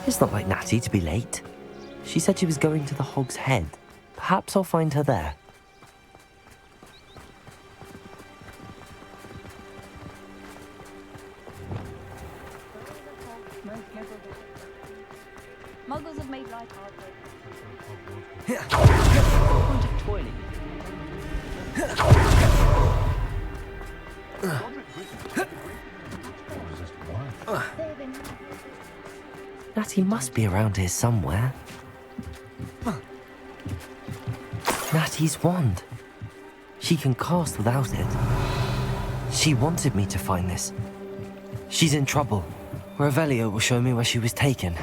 It's not like Natty to be late. She said she was going to the Hog's Head. Perhaps I'll find her there. Muggles have made life hard. Want a toilet? Natty must be around here somewhere. Natty's wand. She can cast without it. She wanted me to find this. She's in trouble. Revelio will show me where she was taken.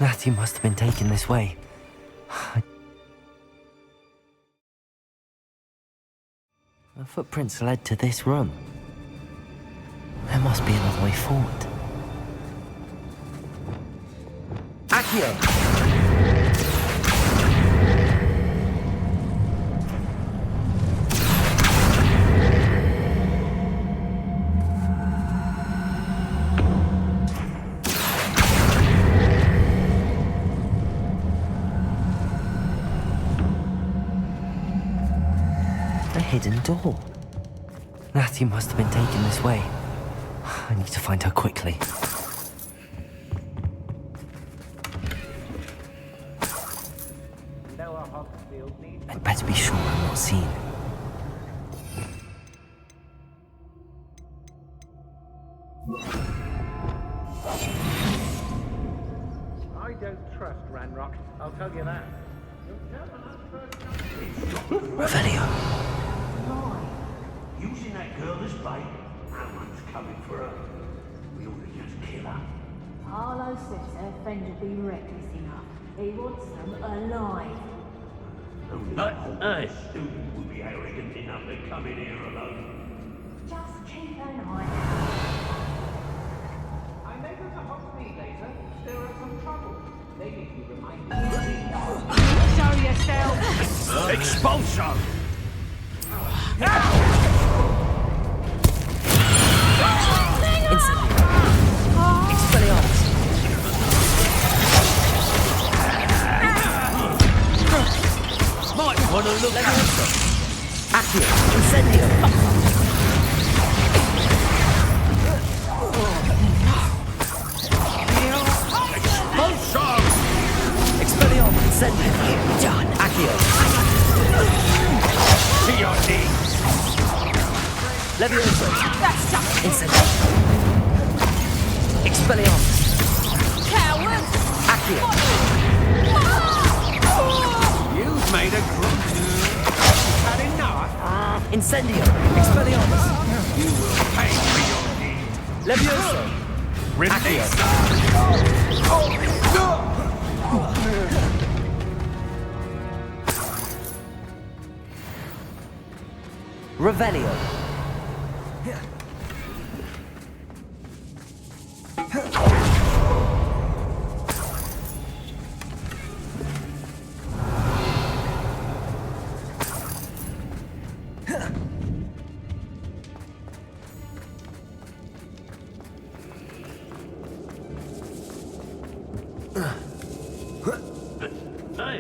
Natty must have been taken this way. Her footprints led to this room. There must be another way forward. Accio! A hidden door. Natty must have been taken this way. I need to find her quickly. I'd better be sure I'm not seen. I don't trust Ranrock, I'll tell you that. Revelio. Using that girl as bait, no one's coming for her. We ought to just kill her. Harlow says her friend would be reckless enough. He wants them alive. Not a student would be arrogant enough to come in here alone. Just keep an eye I may go to Hogsmeade later. There are some trouble. They need to be reminded. out. Show yourself! Expulsion! Expelliarmus. Might want to look at them. Accio. Incendio. Expulsion! Expelliarmus. Incendio. Done. Accio. To your knees! Levioso. That's just Incendio. Expelliarmus. coward! Accio. You've made a group. Had enough? Incendio. Expelliarmus. You will pay for your deed. Levioso. Release! Revelio. Hey!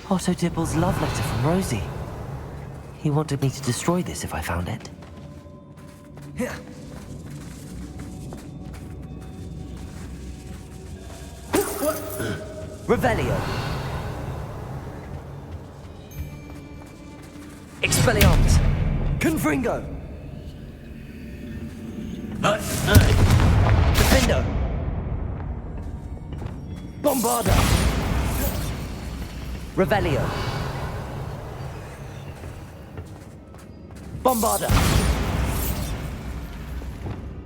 Otto Dibble's love letter from Rosie. He wanted me to destroy this if I found it. Revelio. Expelliarmus. Confringo. Defendo. Bombarda. Revelio. Bombarda.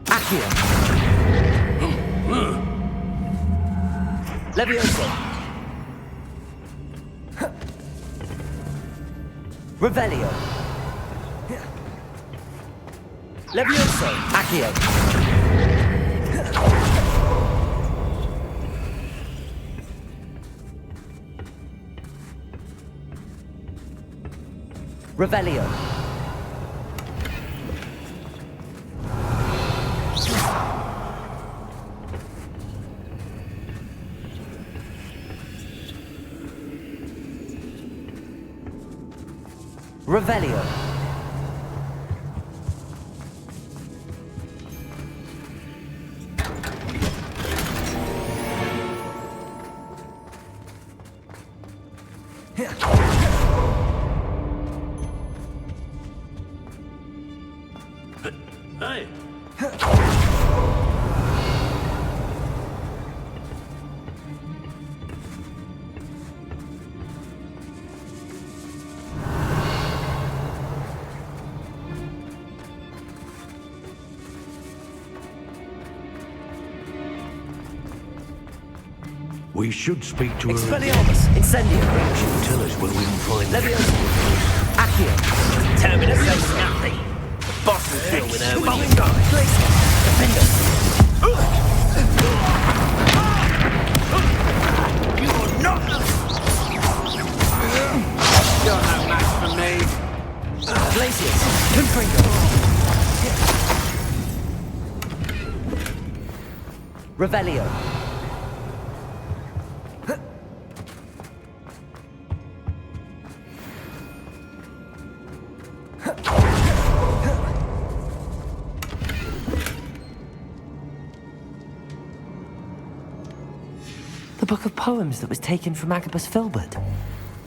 Accio. Levioso. Revelio. Levioso! Accio! Revelio! Revelio! Hey! We should speak to her. Expelliarmus! Incendio! She'll tell us where we can find her. Levioso! Accio! Terminus says nothing. The boss will deal with her when he dies. Defender! You're not. You're no match for me. Glacius! Confringo! Revelio! The book of poems that was taken from Agabus Filbert.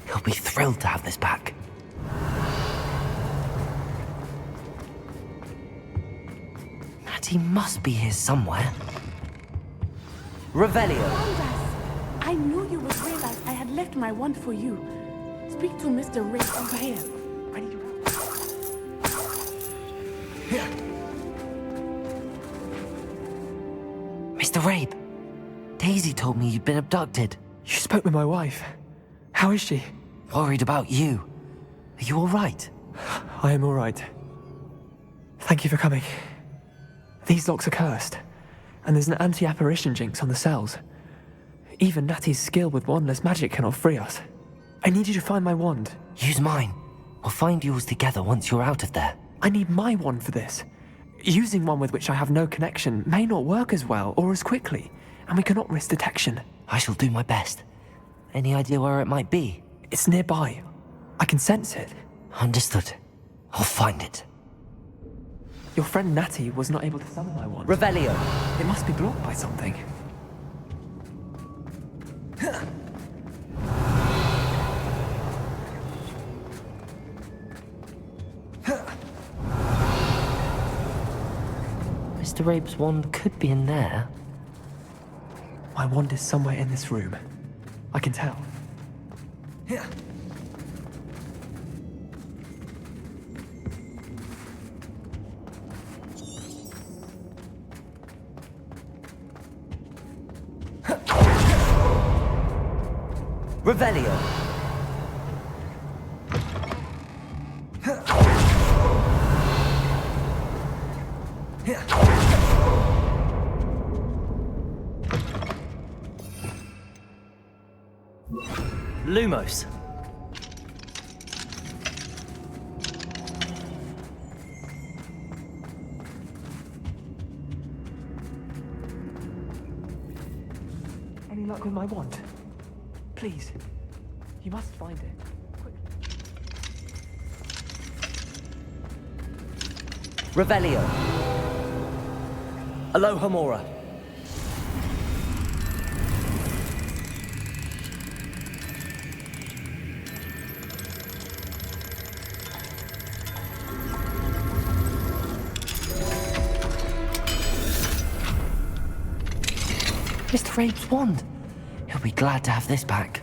He'll be thrilled to have this back. Natty must be here somewhere. Revelio! I knew you would realize I had left my wand for you. Speak to Mr. Ray over here. I need you. Mr. Rabe, Daisy told me you'd been abducted. You spoke with my wife. How is she? Worried about you. Are you all right? I am all right. Thank you for coming. These locks are cursed, and there's an anti-apparition jinx on the cells. Even Natty's skill with wandless magic cannot free us. I need you to find my wand. Use mine. We'll find yours together once you're out of there. I need my wand for this. Using one with which I have no connection may not work as well or as quickly, and we cannot risk detection. I shall do my best. Any idea where it might be? It's nearby. I can sense it. Understood. I'll find it. Your friend Natty was not able to summon my wand. Revelio! It must be blocked by something. Mr. Rabe's wand could be in there. My wand is somewhere in this room. I can tell. Revelio! Lumos. Any luck with my wand? Please. You must find it. Quickly. Revelio. Alohomora. Mr. Rabe's wand. He'll be glad to have this back.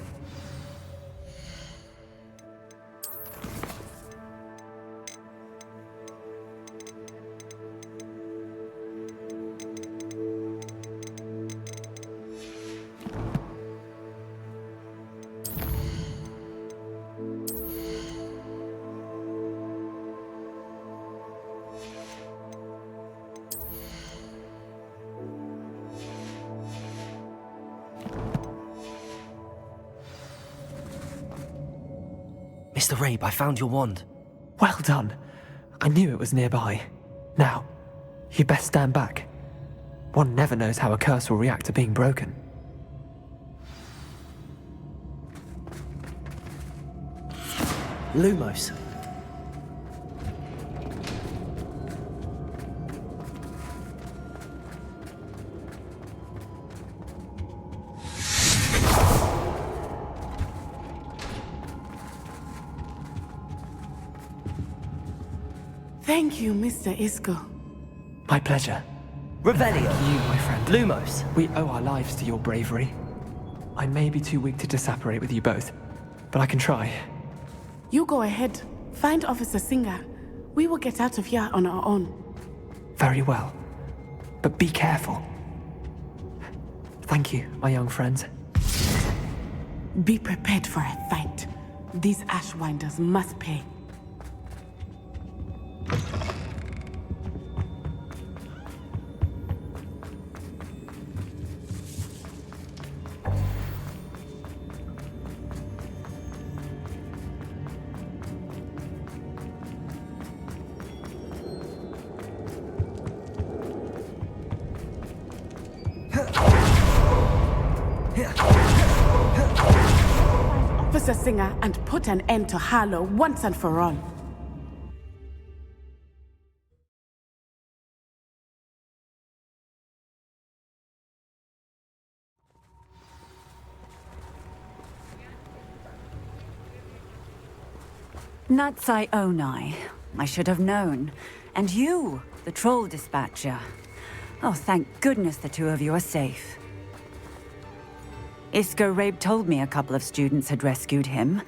Mr. Rabe, I found your wand. Well done. I knew it was nearby. Now, you best stand back. One never knows how a curse will react to being broken. Lumos. Thank you, Mr. Isco. My pleasure. Revelio. You, my friend. Lumos. We owe our lives to your bravery. I may be too weak to disapparate with you both, but I can try. You go ahead. Find Officer Singer. We will get out of here on our own. Very well. But be careful. Thank you, my young friends. Be prepared for a fight. These Ashwinders must pay. Officer Singer and put an end to Harlow once and for all. Natsai Onai. I should have known. And you, the troll dispatcher. Oh, thank goodness the two of you are safe. Isco Rabe told me a couple of students had rescued him.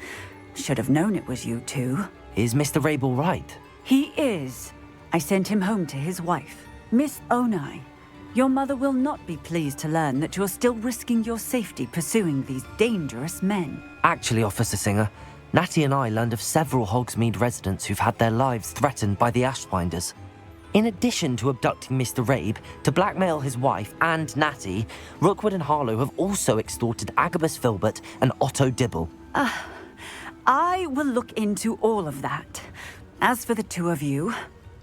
Should have known it was you two. Is Mr. Rabe all right? He is. I sent him home to his wife, Miss Onai. Your mother will not be pleased to learn that you're still risking your safety pursuing these dangerous men. Actually, Officer Singer, Natty and I learned of several Hogsmeade residents who've had their lives threatened by the Ashwinders. In addition to abducting Mr. Rabe to blackmail his wife and Natty, Rookwood and Harlow have also extorted Agabus Filbert and Otto Dibble. I will look into all of that. As for the two of you,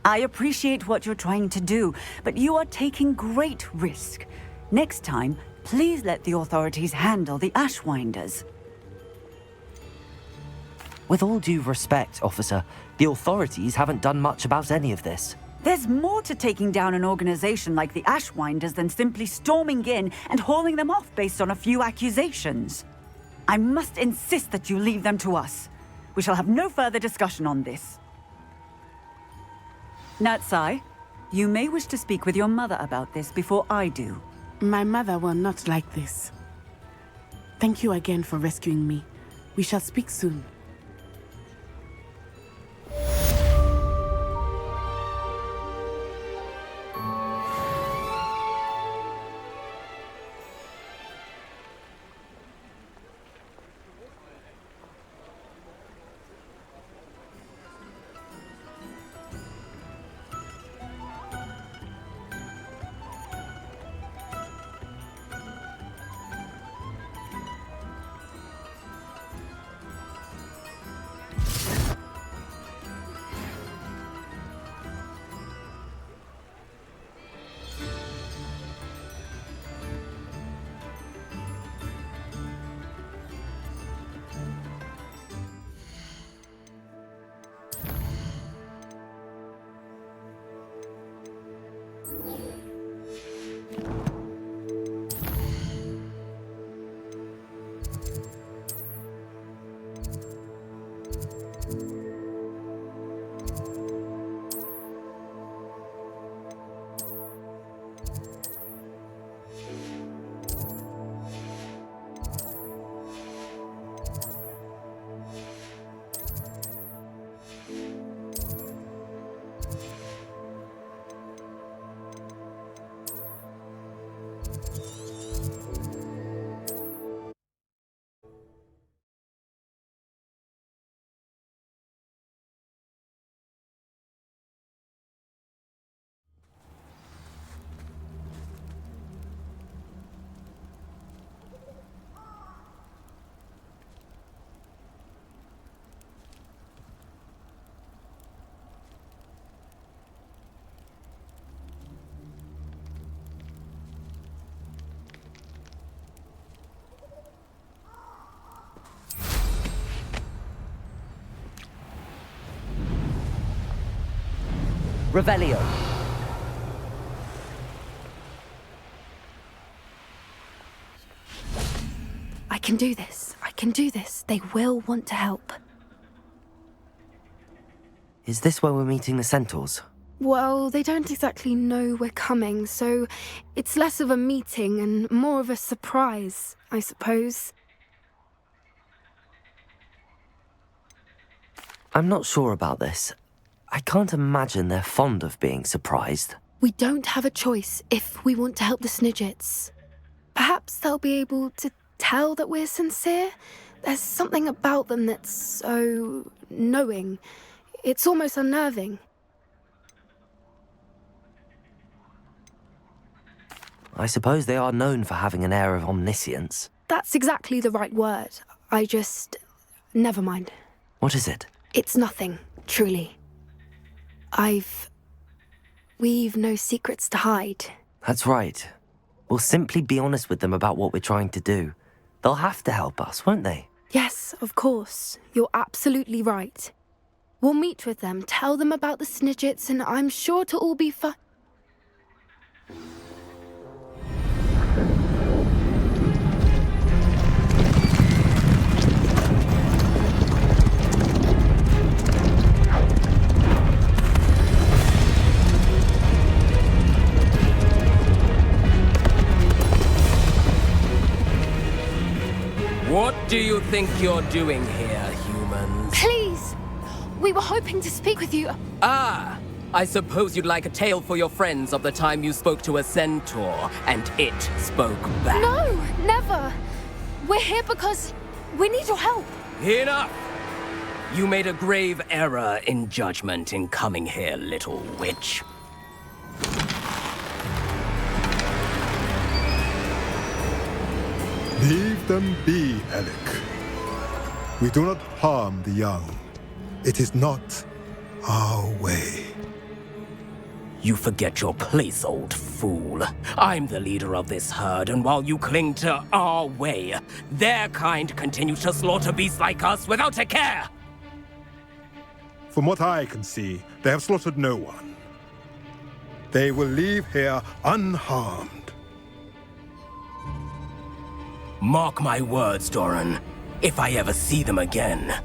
I appreciate what you're trying to do, but you are taking great risk. Next time, please let the authorities handle the Ashwinders. With all due respect, officer, the authorities haven't done much about any of this. There's more to taking down an organization like the Ashwinders than simply storming in and hauling them off based on a few accusations. I must insist that you leave them to us. We shall have no further discussion on this. Natsai, you may wish to speak with your mother about this before I do. My mother will not like this. Thank you again for rescuing me. We shall speak soon. Revelio. I can do this. I can do this. They will want to help. Is this where we're meeting the centaurs? Well, they don't exactly know we're coming, so it's less of a meeting and more of a surprise, I suppose. I'm not sure about this. I can't imagine they're fond of being surprised. We don't have a choice if we want to help the Snidgets. Perhaps they'll be able to tell that we're sincere. There's something about them that's so knowing. It's almost unnerving. I suppose they are known for having an air of omniscience. That's exactly the right word. Never mind. What is it? It's nothing, truly. We've no secrets to hide. That's right. We'll simply be honest with them about what we're trying to do. They'll have to help us, won't they? Yes, of course. You're absolutely right. We'll meet with them, tell them about the Snidgets, and I'm sure to all be fine. What do you think you're doing here, humans? Please! We were hoping to speak with you. Ah! I suppose you'd like a tale for your friends of the time you spoke to a centaur, and it spoke back. No, never. We're here because we need your help. Enough! You made a grave error in judgment in coming here, little witch. Leave them be, Alec. We do not harm the young. It is not our way. You forget your place, old fool. I'm the leader of this herd, and while you cling to our way, their kind continues to slaughter beasts like us without a care! From what I can see, they have slaughtered no one. They will leave here unharmed. Mark my words, Doran. If I ever see them again,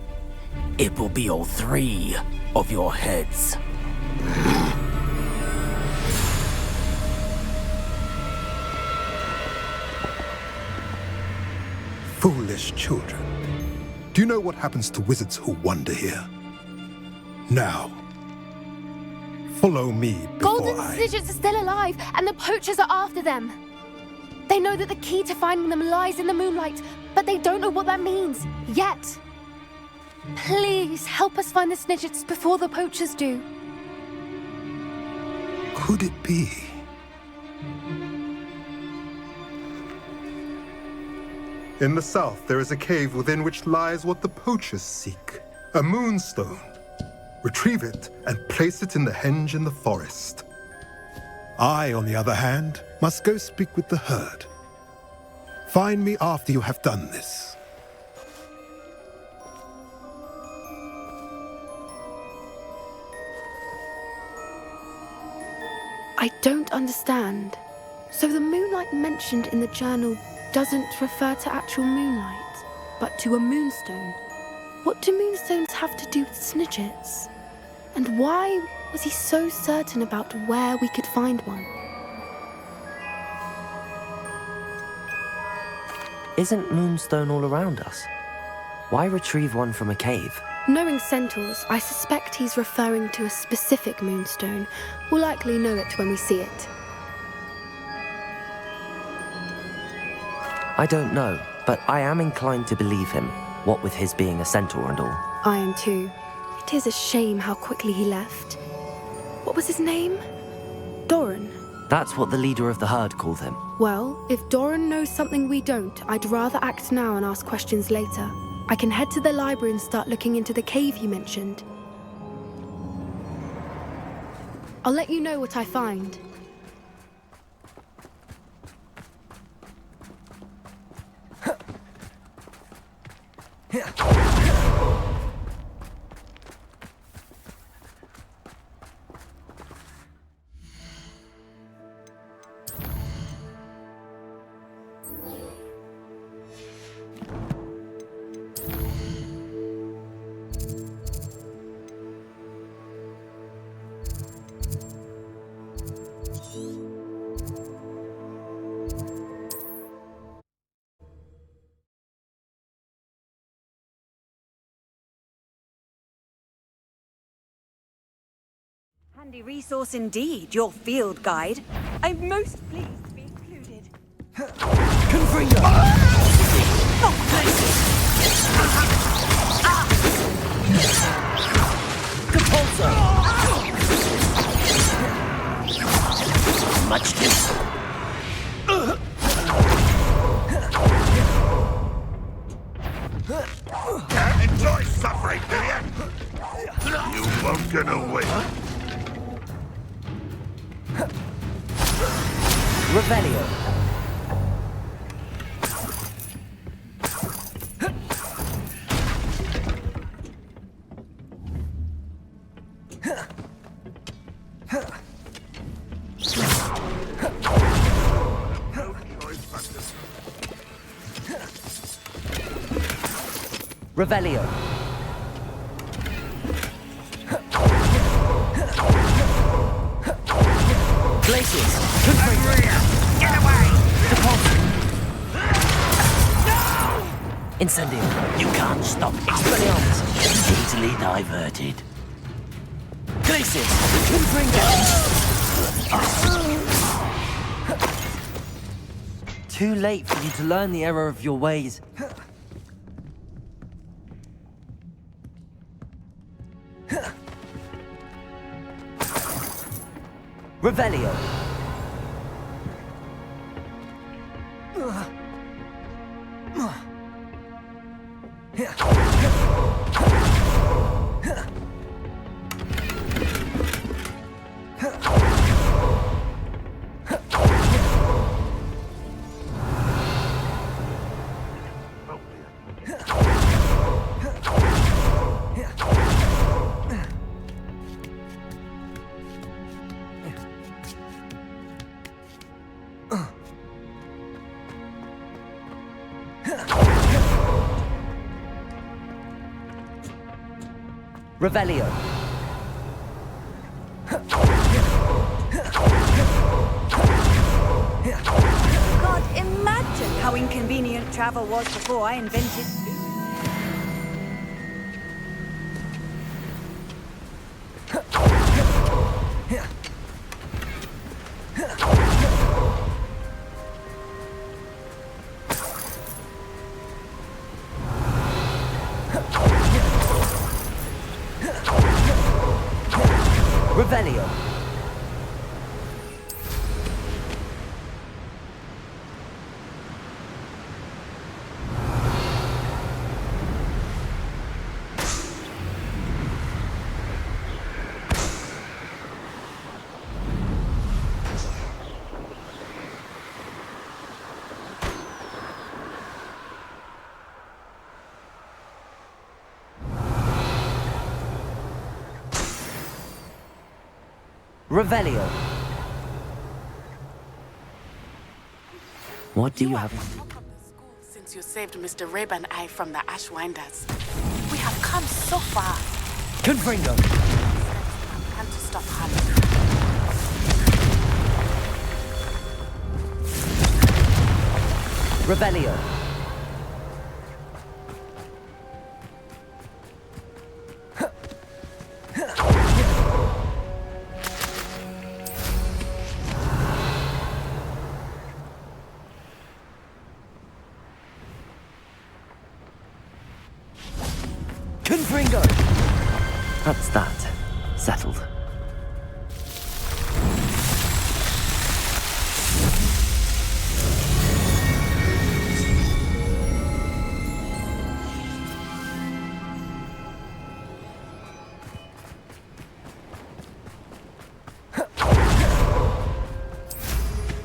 it will be all 3 of your heads. Foolish children. Do you know what happens to wizards who wander here? Now, follow me before Golden Snidgets are still alive, and the poachers are after them. They know that the key to finding them lies in the moonlight, but they don't know what that means, yet. Please, help us find the Snidgets before the poachers do. Could it be? In the south, there is a cave within which lies what the poachers seek. A moonstone. Retrieve it and place it in the henge in the forest. I, on the other hand, must go speak with the herd. Find me after you have done this. I don't understand. So the moonlight mentioned in the journal doesn't refer to actual moonlight, but to a moonstone. What do moonstones have to do with Snidgets? And why was he so certain about where we could find one? Isn't Moonstone all around us? Why retrieve one from a cave? Knowing centaurs, I suspect he's referring to a specific moonstone. We'll likely know it when we see it. I don't know, but I am inclined to believe him, what with his being a centaur and all. I am too. It is a shame how quickly he left. What was his name? Doran. That's what the leader of the herd called him. Well, if Doran knows something we don't, I'd rather act now and ask questions later. I can head to the library and start looking into the cave you mentioned. I'll let you know what I find. Handy resource indeed, your field guide. I'm most pleased to be included. Confringo! Compulso! Much too. Enjoy suffering, do you? You won't get away. Revelio. Revelio. Glaciers. Get away! Incendio. You can't stop Expelliarmus. easily diverted. Glaciers. Confringo. Too late for you to learn the error of your ways. Revelio. Revelio. God, imagine how inconvenient travel was before I invented food. Revelio. Revelio. What do you have? Top of the school since you saved Mr. Rib and I from the Ashwinders. We have come so far. Confringo. Time to stop hunting. Revelio. Confringo. That's that. Settled.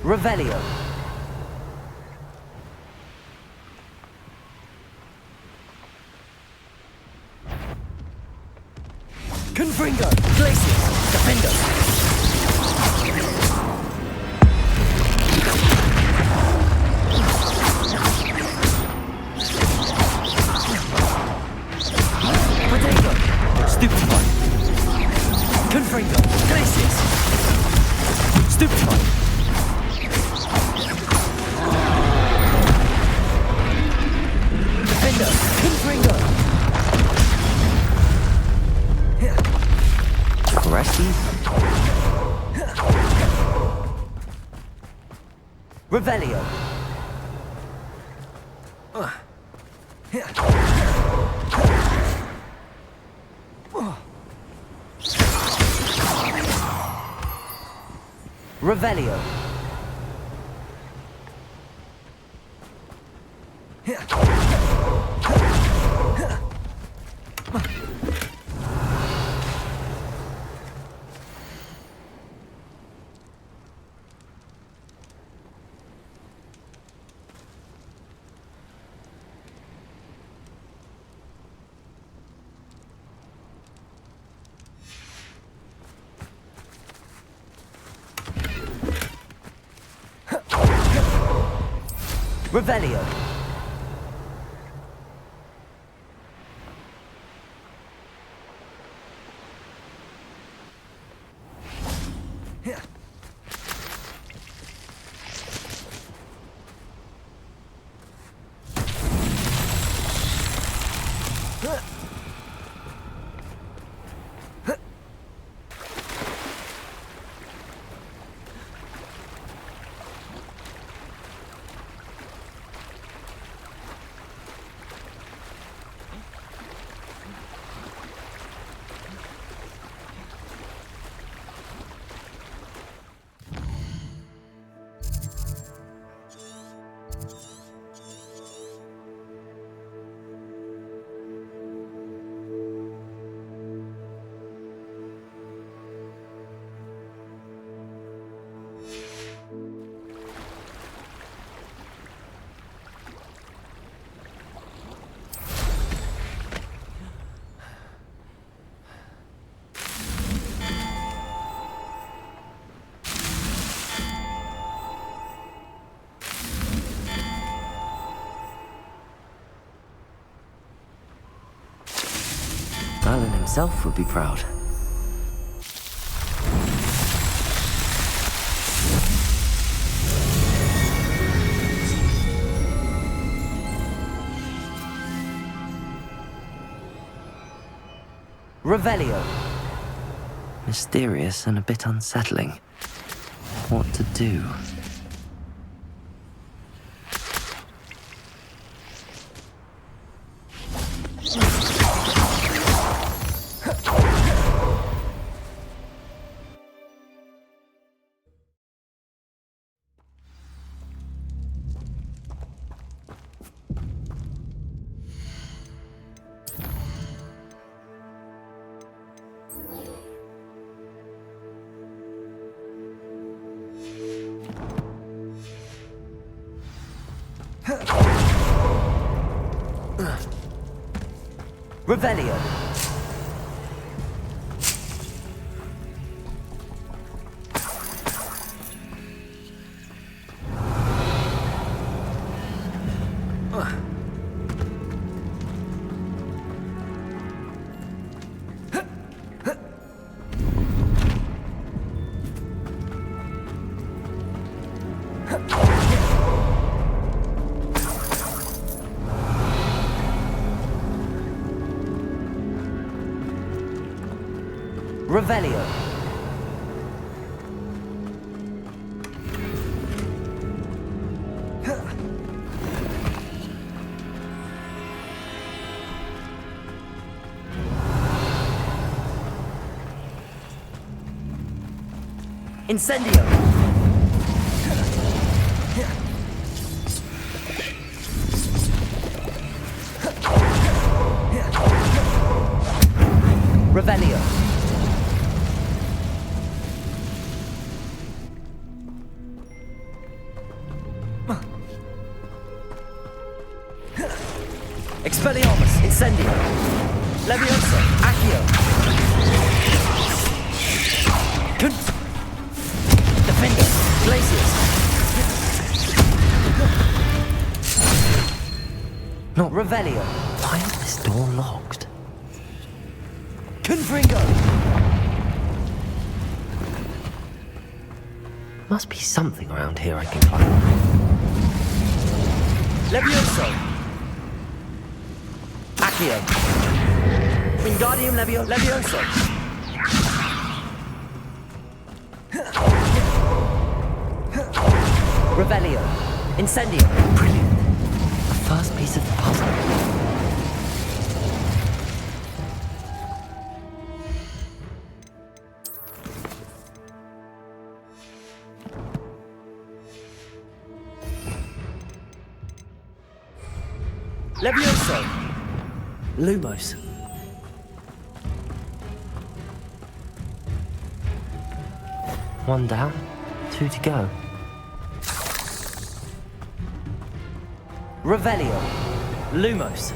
Revelio. Confringo. Glaciers. Defendo. Potato. Stupefy. Confringo. Glaciers. Stupefy. Defender. Confringo. Caresses? Revelio. Revelio. Revelio. Alan himself would be proud. Revelio. Mysterious and a bit unsettling. What to do? Revelio. Revelio. Incendio. Revelio. Expelliarmus, Incendio. Levioso, Accio. Defender, Glacius. Not Revelio. Why is this door locked? Confringo! Must be something around here I can climb. Levioso! Accio! Wingardium Levioso! Revelio. Incendio. Brilliant. The first piece of the puzzle. Levioso. Lumos. One down, 2 to go. Revelio. Lumos.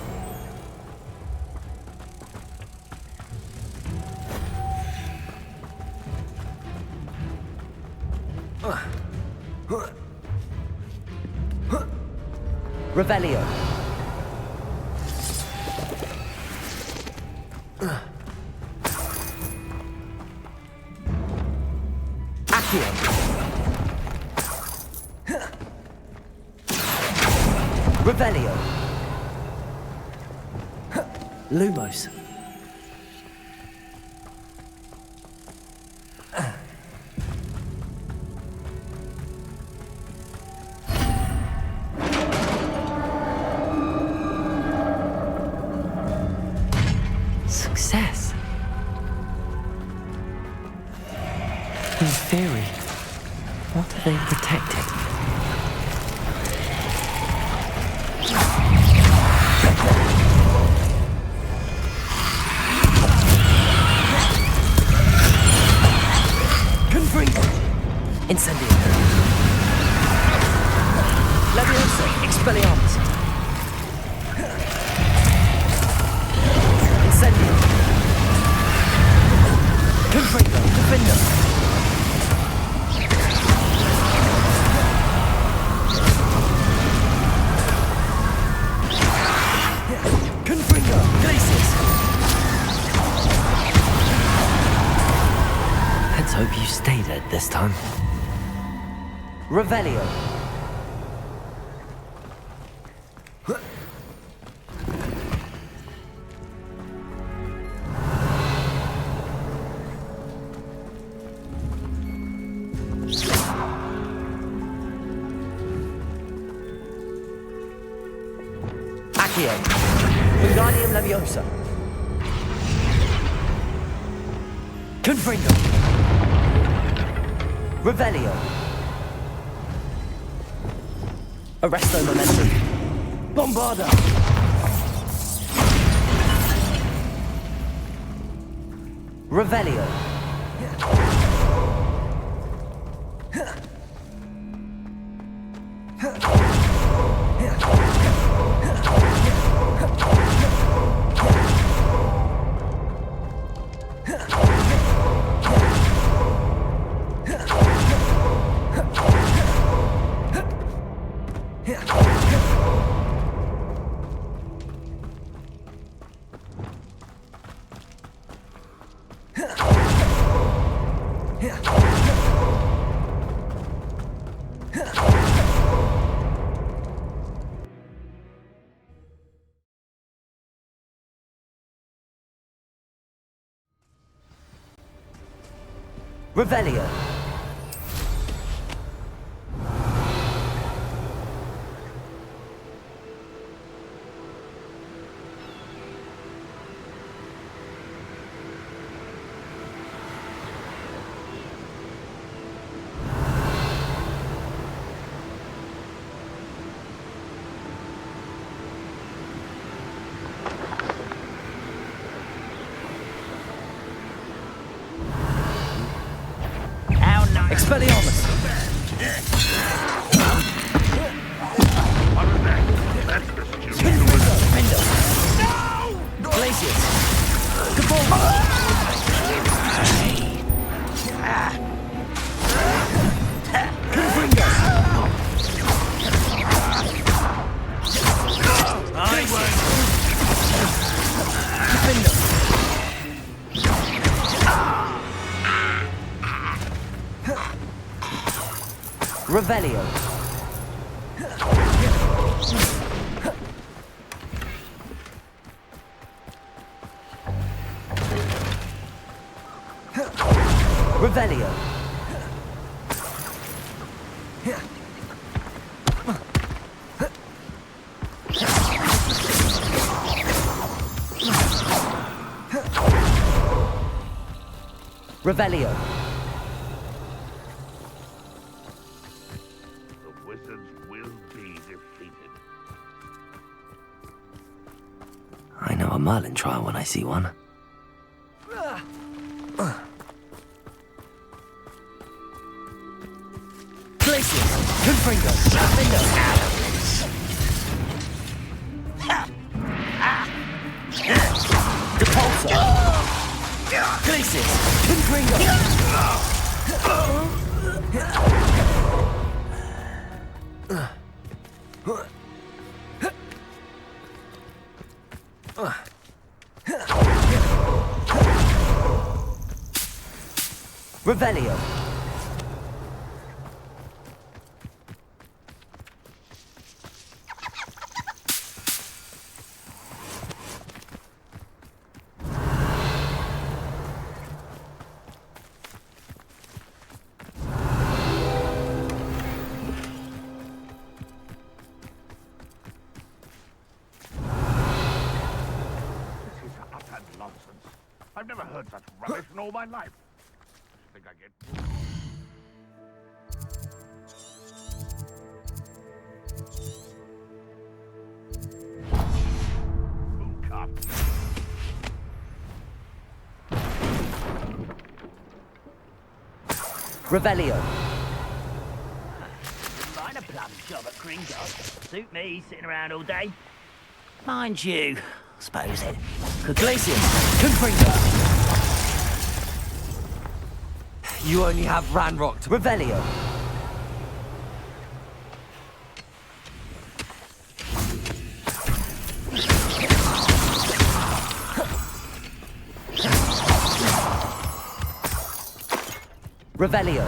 Revelio. Accio. Revelio. Lumos. Success. In theory, what are they protecting? Confringo! Incendio! Levioso! Expelliarmus! Incendio! Confringo! Defendo! Confringo! Glacius! Let's hope you stay dead this time. Revelio. Accio. Wingardium Leviosa. Confringo. Revelio. Arresto Momentum. Bombarda. Revelio. Revelio. Expelliarmus! No! Glacius! Cabal! Revelio. Revelio. Revelio. The wizards will be defeated. I know a Merlin trial when I see one. Glacius! Confringo! Depulsor! Glacius! Confringo! Revelio. This is utter nonsense. I've never heard such rubbish in all my life. I think I get... Revelio. Mind a plum job at Gringotts. Suit me, sitting around all day. Mind you, suppose it. Glacius. Confringo. You only have Ranrock. Revelio. Revelio.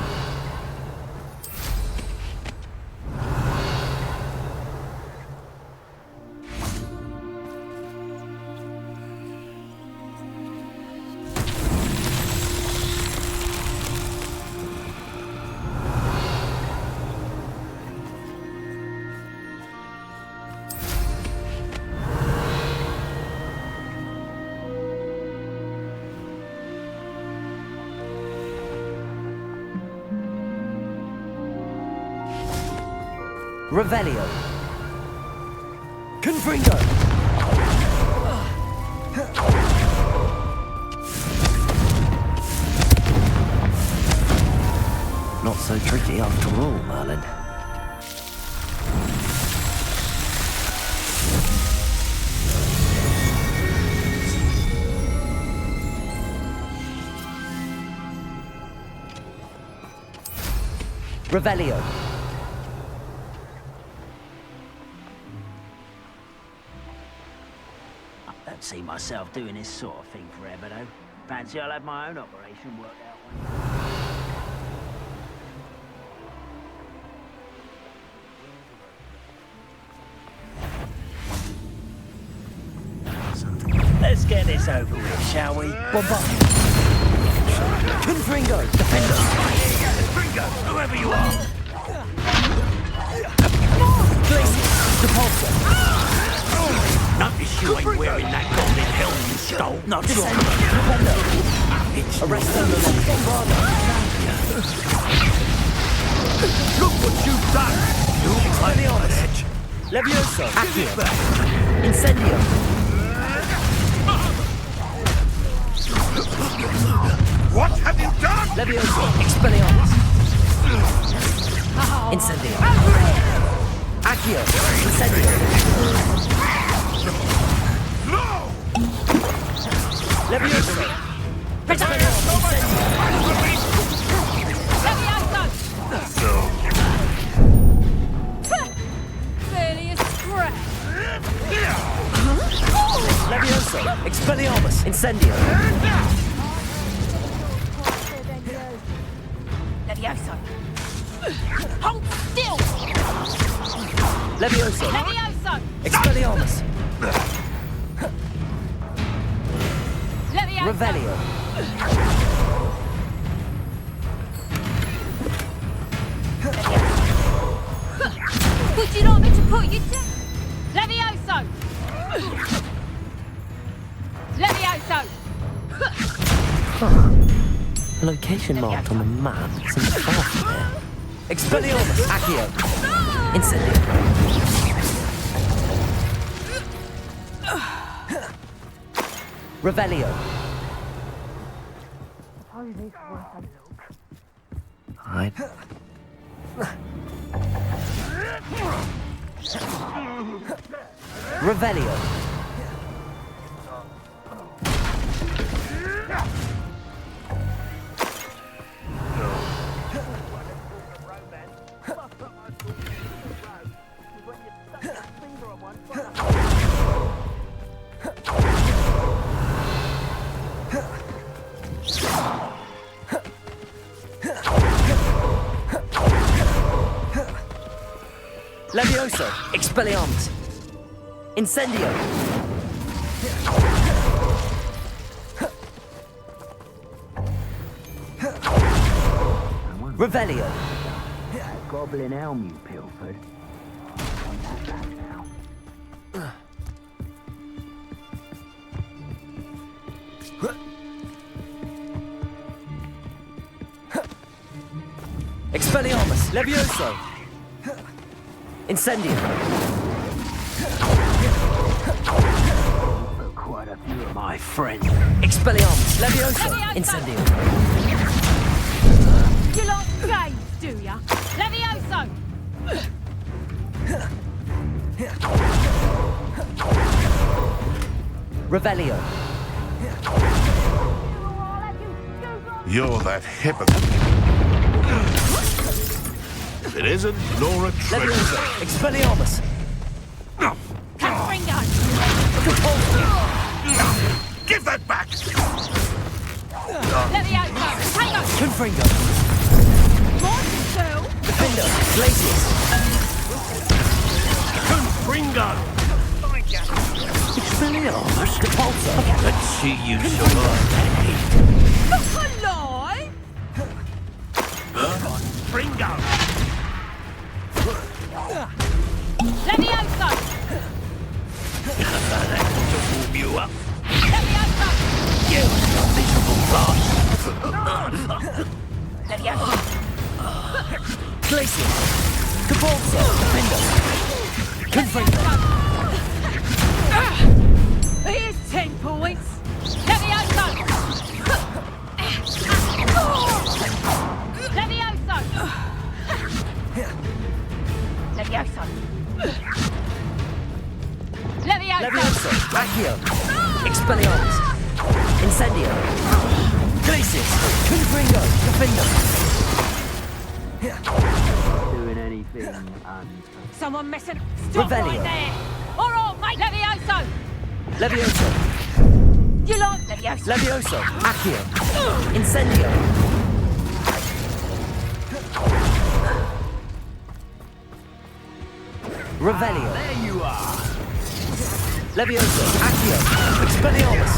Revelio. Confringo. Not so tricky after all, Merlin. Revelio. See myself doing this sort of thing forever, though. Fancy I'll have my own operation worked out one day. Let's get this over with, shall we? Bombard. Confringo. Defender. Confringo, whoever you are! Glacius. Depulsor. Notice you ain't wearing that golden helm you stole. Not sure. Arrest them. Look what you've done! You Highly honest. Levioso. Accio. Incendio. What have you done? Levioso. Expelliarmus. Incendio. Accio. Incendio. No! Levioso. Clearly a scrap. Levioso. Expelliarmus. Incendio. Levioso. Hold still. Levioso. Levioso. Expelliarmus. Levioso. Revelio. Would you like me to put you down? Levioso. Levioso. The location marked on the map isn't far from here. Expelliarmus! Accio! Incendio! Revelio! Hide. Revelio! Levioso! Expelliarmus! Incendio! Revelio! Goblin elm you pilfered. Expelliarmus! Levioso! Incendio! Quite a few of my friends. Expelliarmus! Levioso! Incendio! You like games, do ya? Levioso! Revelio! You're that hypocrite. It isn't Laura Trent. Levioso! Expelliarmus! Confringo! Give that back! Levioso! Tango! Confringo! Monster! Defendo! Glacius! Confringo! Expelliarmus! Depulso! Let's see you survive. Alive! Confringo! Levioso! That ought to warm you up. Levioso! You miserable bastard! Levioso! Glacius! Depulso! Defendo! Confringo! Here's 10 points! Levioso! Levioso! Levioso! Levioso! Levioso! Accio! Expelliarmus! Incendio! Glacius! Confringo! Defendo! Doing anything Someone messing. Stop Revelio. right there! Alright, mate! Levioso! Levioso! You like Levioso? Levioso! Accio! Incendio! Revelio! There you are. Levioso! Accio! Expelliarmus!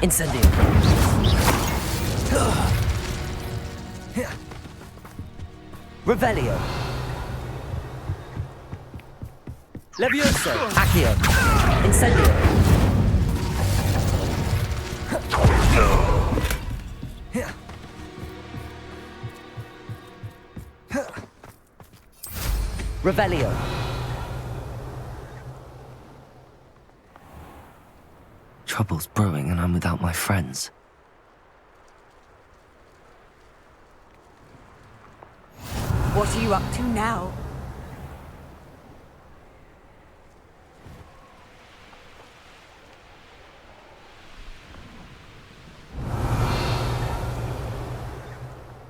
Incendio! Revelio! Levioso! Accio! Incendio! Revelio! Trouble's brewing and I'm without my friends. What are you up to now?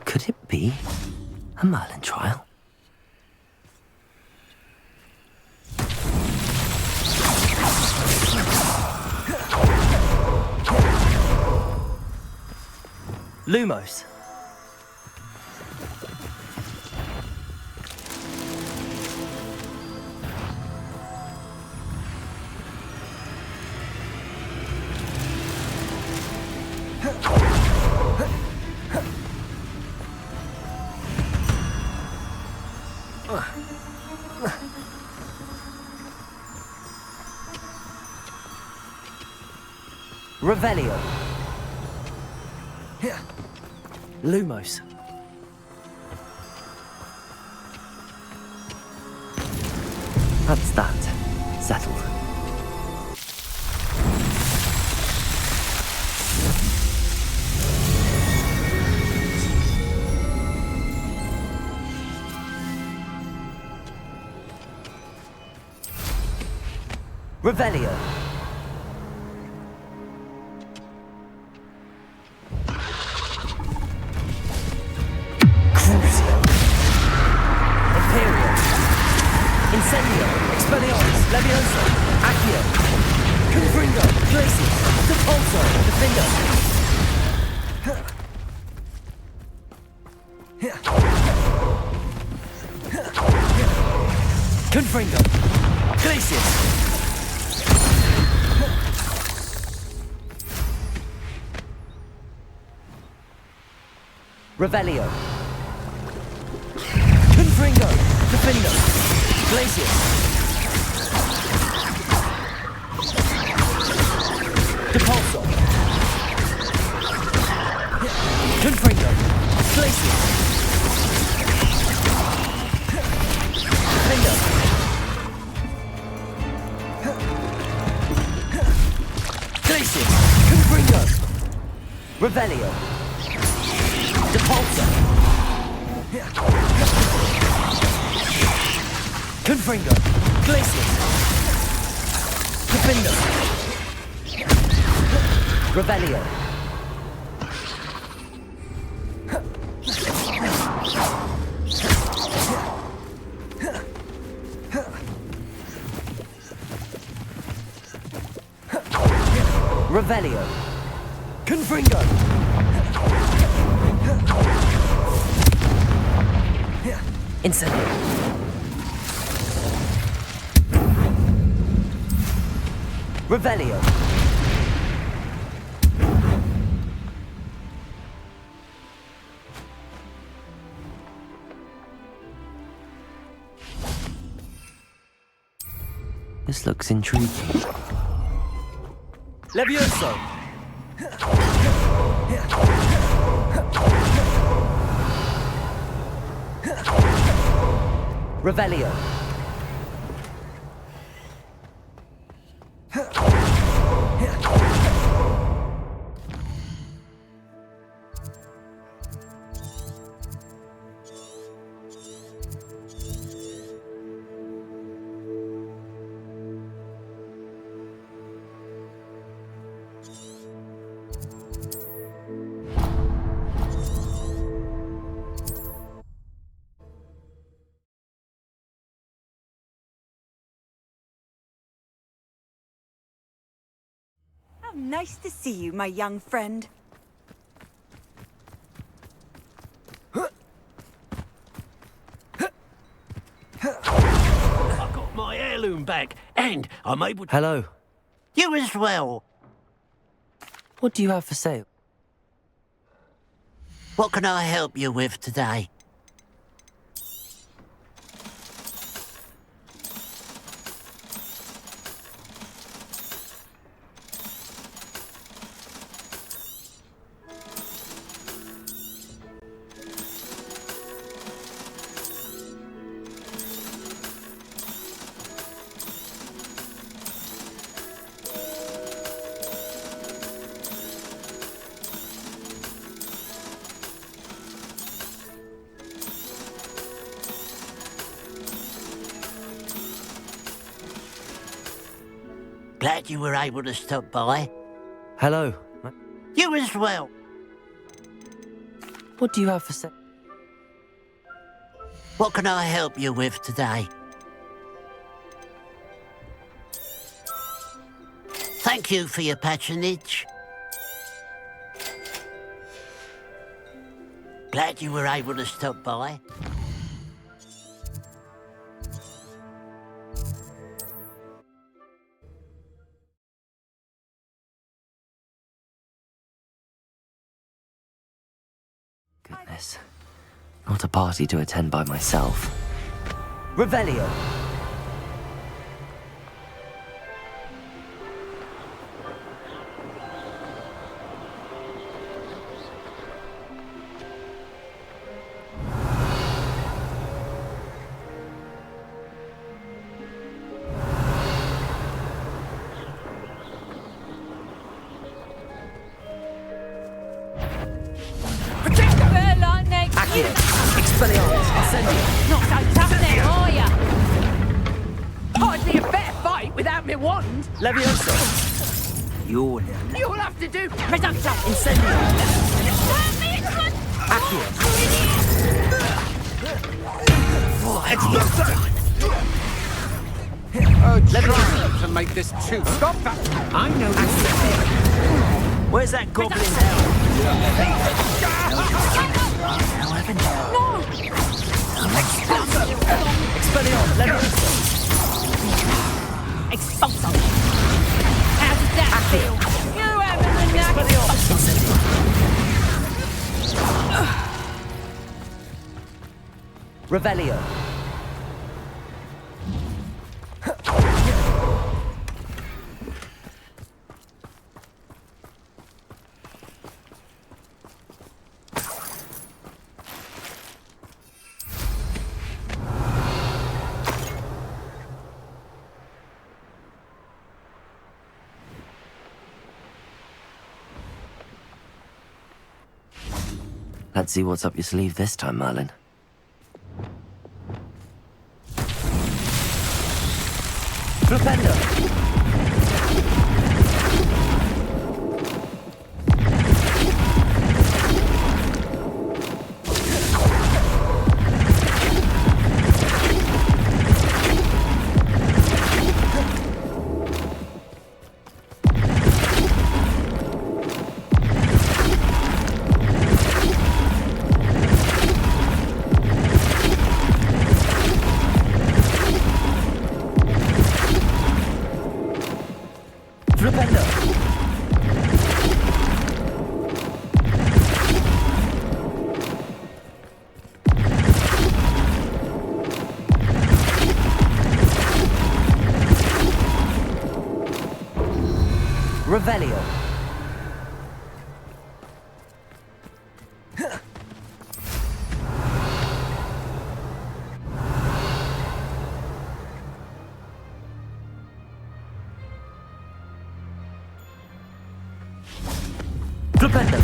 Could it be a Merlin trial? Lumos. Revelio. Lumos. That's that. Settled. Revelio. Crucio. Imperio. Incendio. Expelliarmus. Levioso. Accio. Confringo. Glacius. Depulso. Defender. Confringo. Glacius. Revelio. Confringo. Defendo. Glacius. Depulso. Confringo. Glacius. Defendo. Glacius. Confringo. Revelio. Depulso. Confringo. Glacius. Defendo. Revelio. Revelio. Confringo. Incendio. Revelio. This looks intriguing. Levioso. Revelio. Nice to see you, my young friend. I got my heirloom back, and I'm able to... Hello. You as well. What do you have for sale? What can I help you with today? Glad you were able to stop by. Hello. You as well. What do you have for sale? What can I help you with today? Thank you for your patronage. Glad you were able to stop by. Goodness. Not a party to attend by myself. Revelio. Accio! Expelliarmus! Incendio! Not so tough then, are ya? Hardly a fair fight without me wand! Levioso! You'll have to do... Reducto! Incendio! Accio! Trying to make this too. Stop that! I know this. Where's that goblin hell? Expelliarmus! Levioso! Expulso! How does that feel? You having the knack? Revelio. Let's see what's up your sleeve this time, Merlin. Flipendo! Revelio. Flipendo.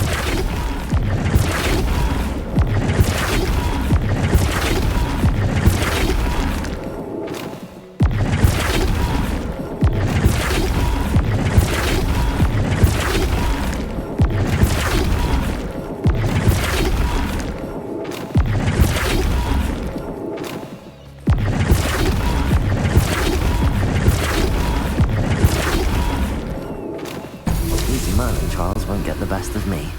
These Merlin trials won't get the best of me.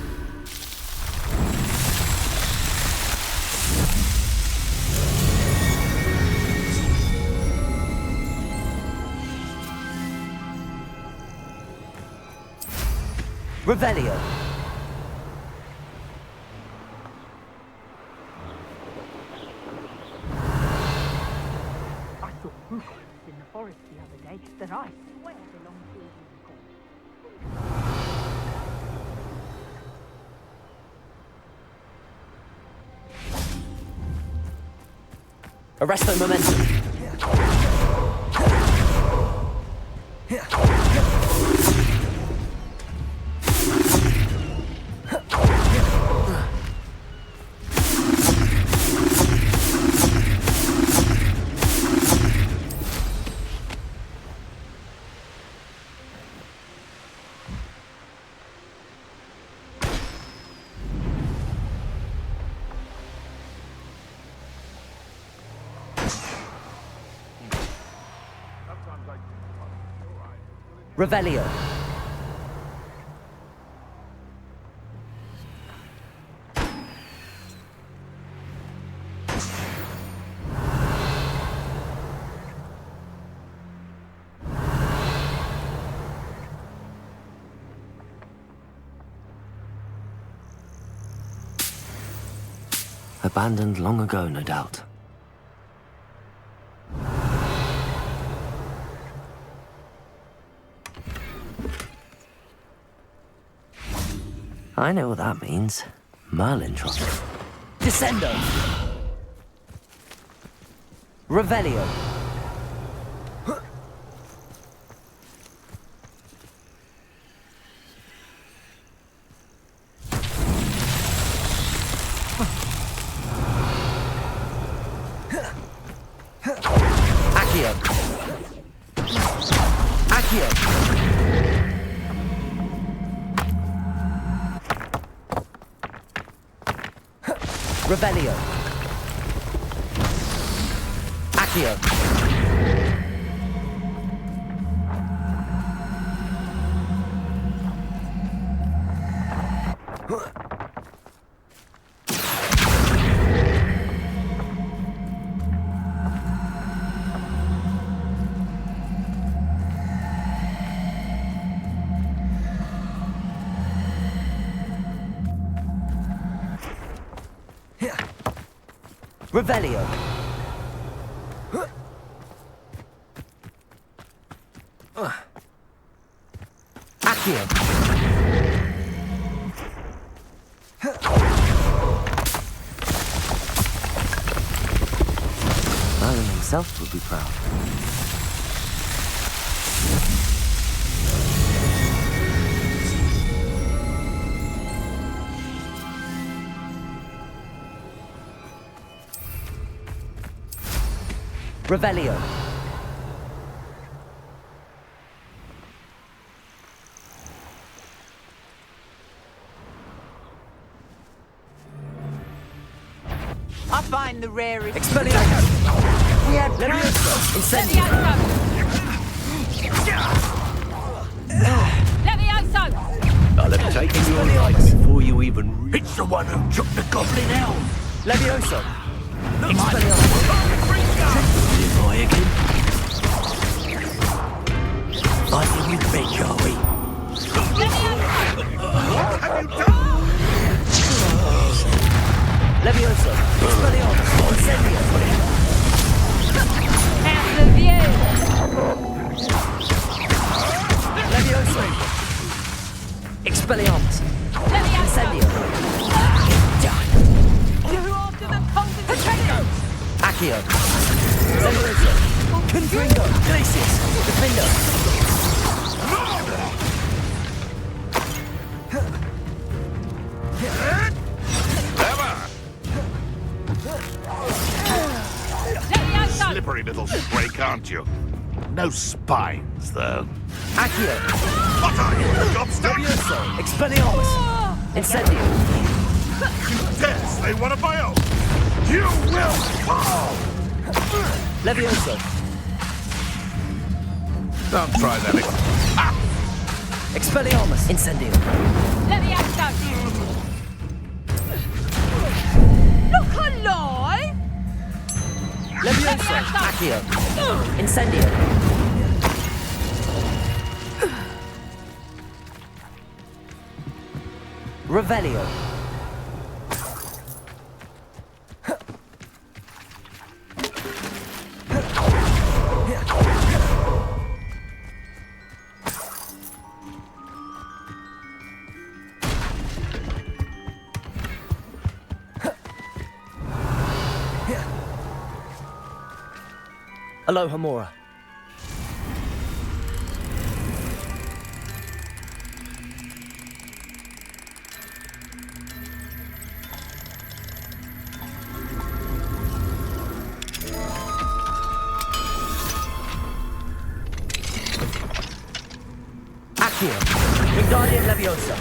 Revelio. I saw footprints in the forest the other day that I swear belong to a unicorn. Arresto momentum. Revelio. Abandoned long ago, no doubt. I know what that means. Merlin trouble. Descendo! Revelio. Revelio. Accio. Revelio. Accio. Merlin himself would be proud. Revelio. I find the rarest. Expelliarmus. We had Levioso. Incendio. Levioso! I'll have taken your life before you even... It's the one who took the goblin out. Levioso. Expelliarmus. Am I again? Fighting with Bench, are we? What have you done? Levioso. Expelliarmus. Incendio. Out of view! Levioso. Expelliarmus. Incendio. You're after the cold potato! Accio. Levioso. Confringo. Glacius. Defendo. Slippery little snake, aren't you? No spines, though. Accio. What are you, a gobstone? Levioso. Expelliarmus. Incendio. You dare slay one of my own? You will fall! Levioso. Don't try that again. Ah! Expelliarmus. Incendio. Levioso! Look alive! Levioso. Accio. Incendio. Revelio. Aloha Mora. Accio. Wingardium Leviosa.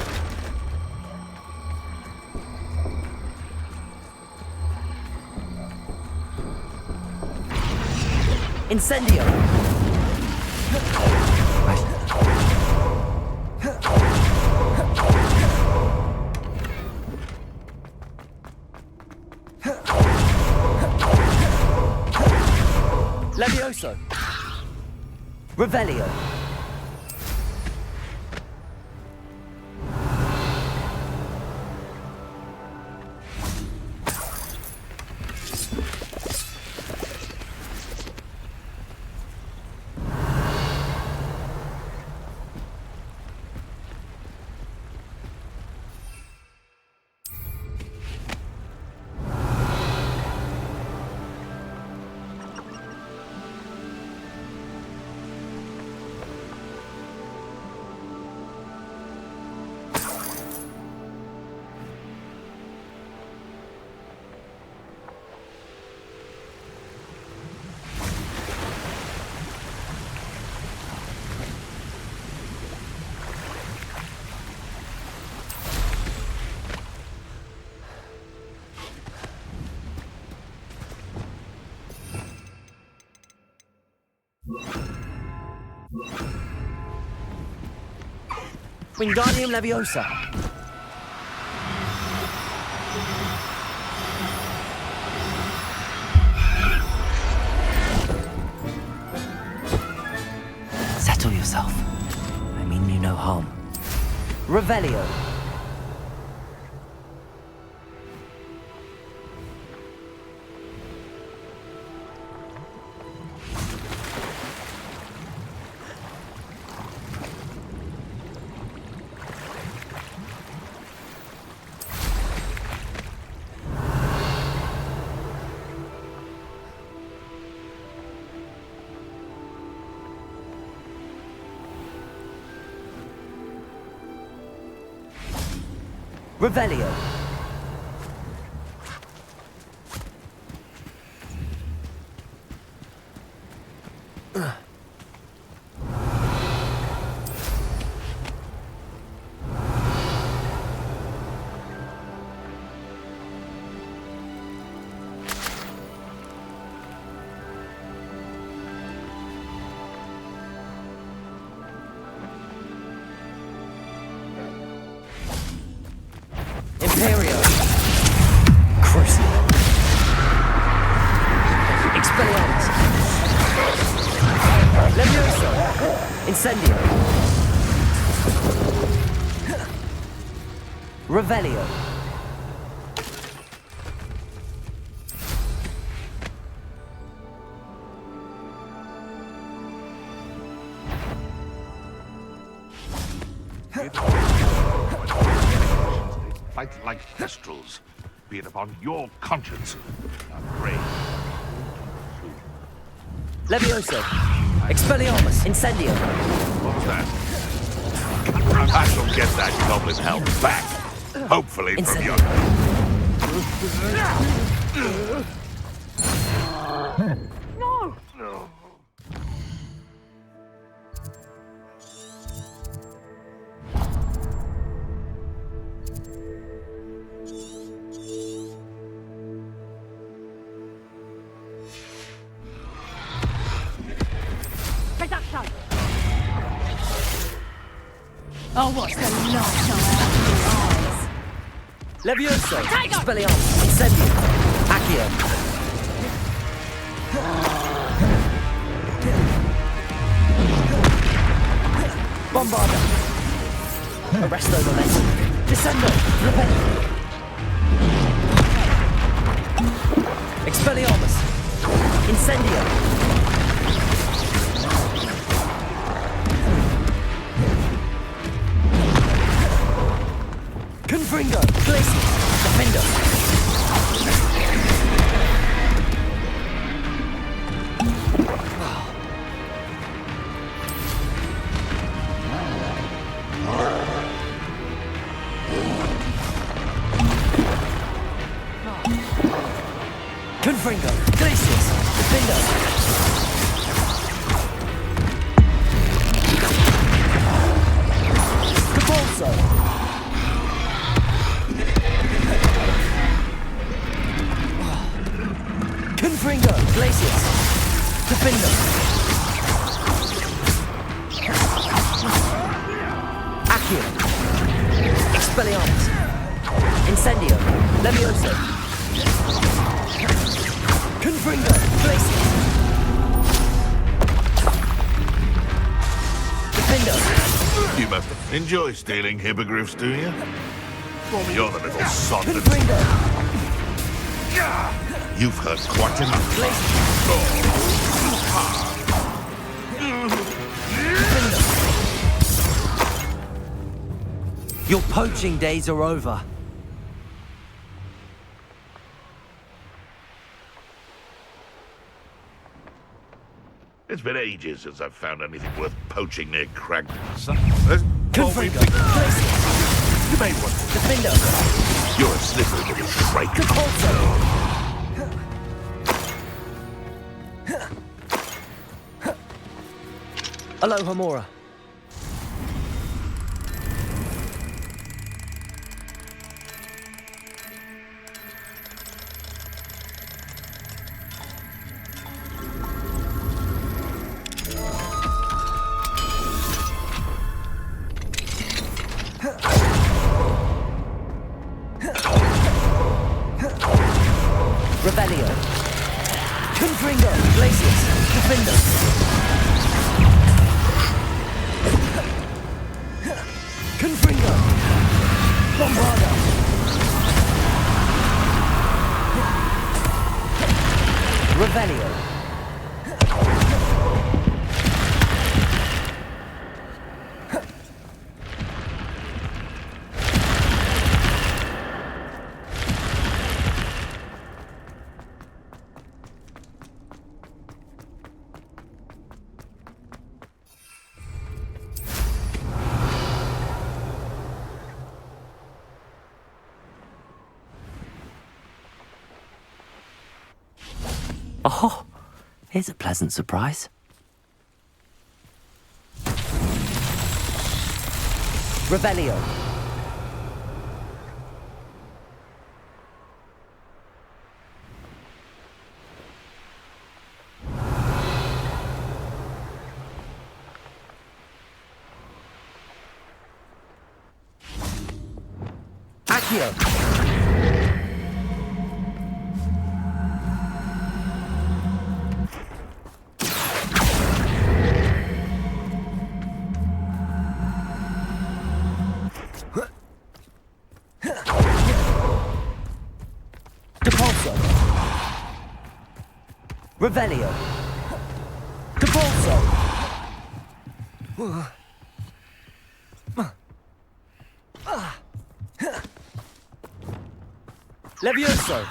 Incendio. Levioso. Revelio. Wingardium Leviosa. Settle yourself. I mean you no harm. Revelio. Revelio. Imperio. Crucible. Expelliarmus. Leviosa. Incendio. Revelio. Fight like kestrels. Be it upon your conscience. I'm afraid. Leviosa. Expelliarmus. Incendio. What was that? I shall get that goblin helm back. Hopefully from you. No! No. Production! Oh, what's the light on our eyes? Leviosa. Tiger! Expelliarmus. Incendio. Accio. Bombarda. Arresto momentum. Descendo. Repel. Expelliarmus. Incendio. Confringo. Glacius. Defendo. Confringo. Glacius. Defendo. Capolso. Confringo. Glacius. Defendo. Accio. Expelliarmus. Incendio. Leviosa. Confringo. Glacius. Defendo. You must enjoy stealing hippogriffs, do you? You're the little sod that... Confringo. You've heard quite enough. Your poaching days are over. It's been ages since I've found anything worth poaching near Crag. Confringo. You may want to. Defendo. You're a slippery little shrike. Capolso. Alohomora. Revelio. Confringo. Glacius. Defender. Confringo. Bombarda. Revelio. Oh, here's a pleasant surprise. Revelio. Accio. Revelio. Depulso. Levioso.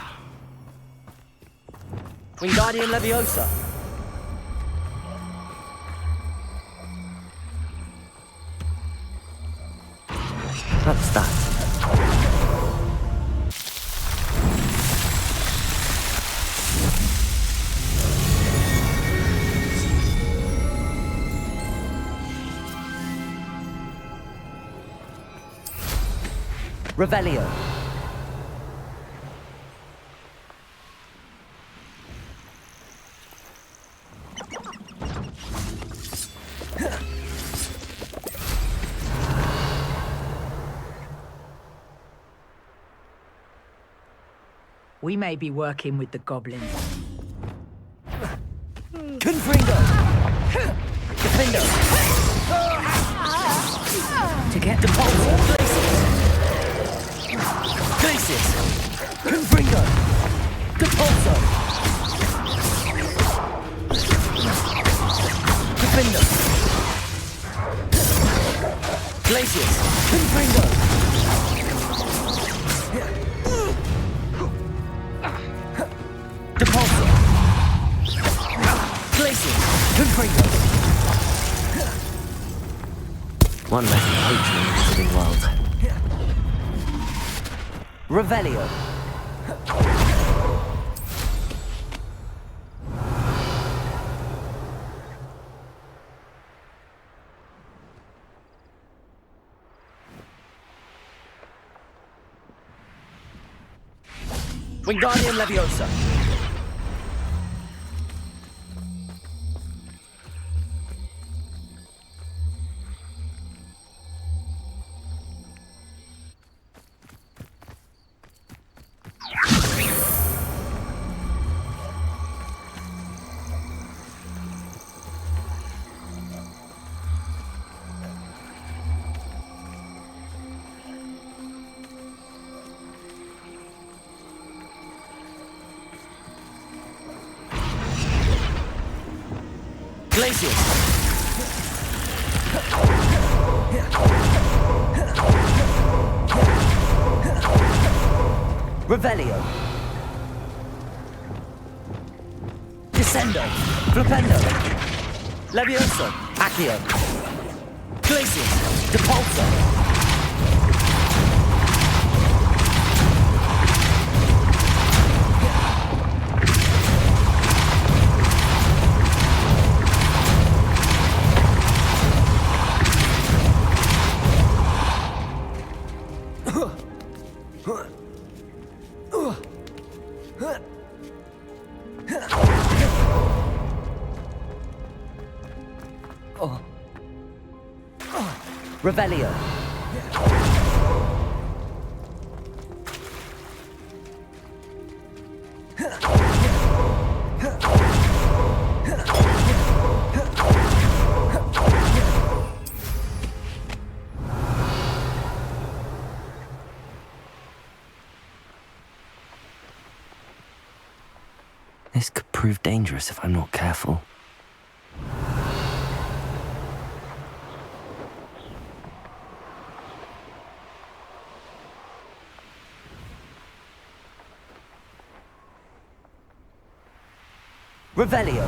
Wingardium Leviosa. What's that? Revelio. We may be working with the goblins. Confringo. Defender. To get the pulse. Glacius! Confringo! Depulso! Defender! Glacius! Confringo! Depulso! Glacius! Confringo! One less poacher in the visiting world. Revelio. Wingardium Leviosa. Glacius! Revelio! Descendo! Flipendo! Levioso! Accio! Glacius! Depulso! Revelio. This could prove dangerous if I'm not careful. Revelio.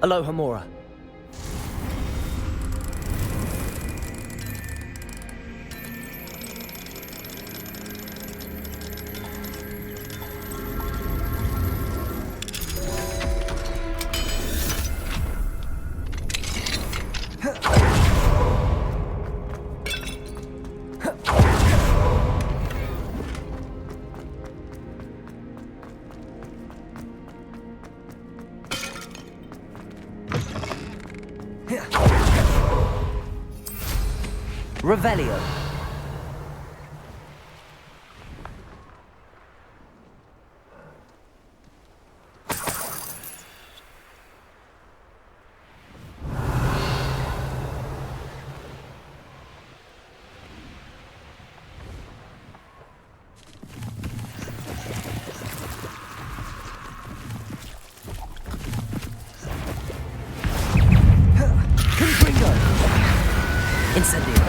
Aloha Mora. Revelio. Incendio.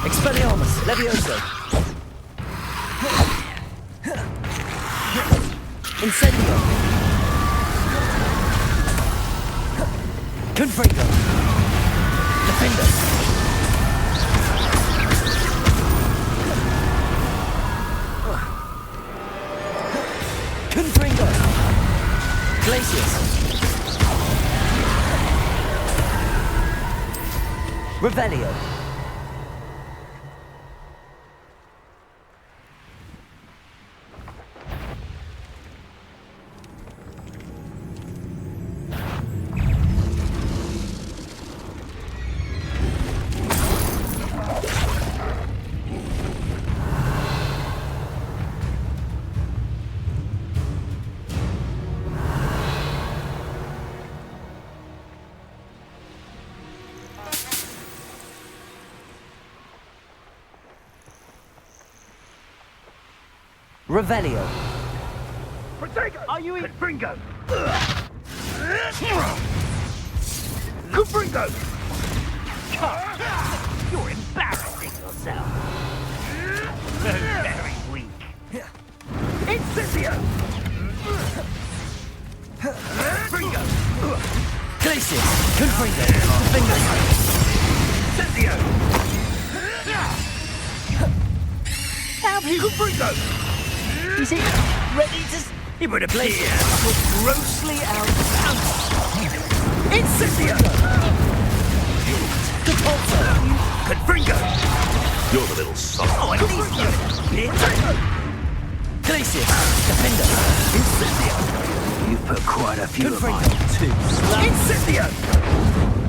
Expelliarmus, Levioso. Incendio. Confringo. Defender. Confringo. Glacius. Revelio. Revelio. Protego! Are you in? Confringo! Confringo! You're embarrassing yourself. Very weak. Incendio! Confringo! Glacius. Confringo. Defender. Incendio! Confringo! Is it ready to... He would have played it. Grossly out of bounds. Incendio! Confringo! You're the little son. Oh, at least you Glacius. Defender. Incendio! You've put quite a few of mine too. Incendio!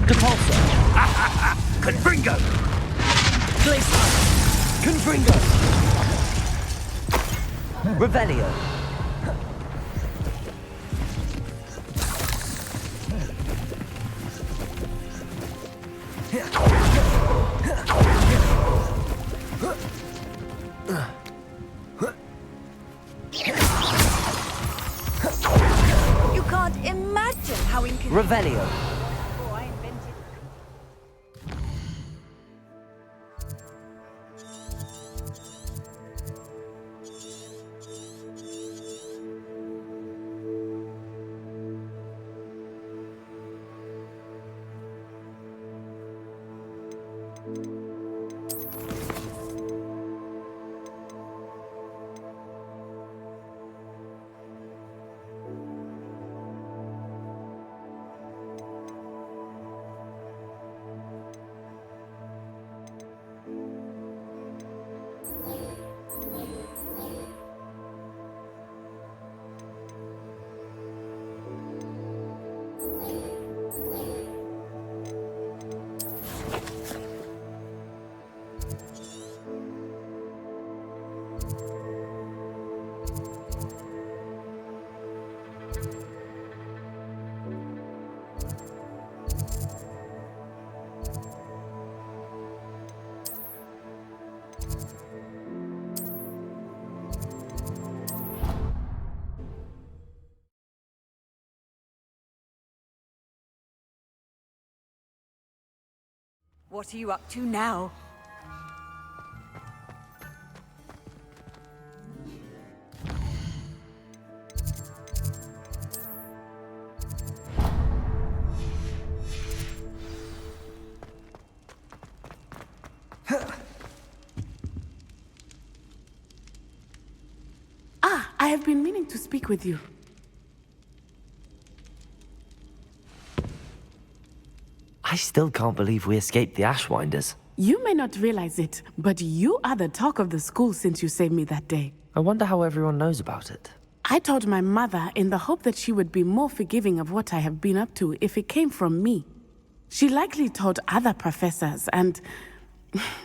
Depulso. Confringo! Glacius. Confringo. Revelio. You can't imagine how inconvenient. Revelio. Oh, I invented. What are you up to now? I have been meaning to speak with you. I still can't believe we escaped the Ashwinders. You may not realize it, but you are the talk of the school since you saved me that day. I wonder how everyone knows about it. I told my mother in the hope that she would be more forgiving of what I have been up to if it came from me. She likely told other professors, and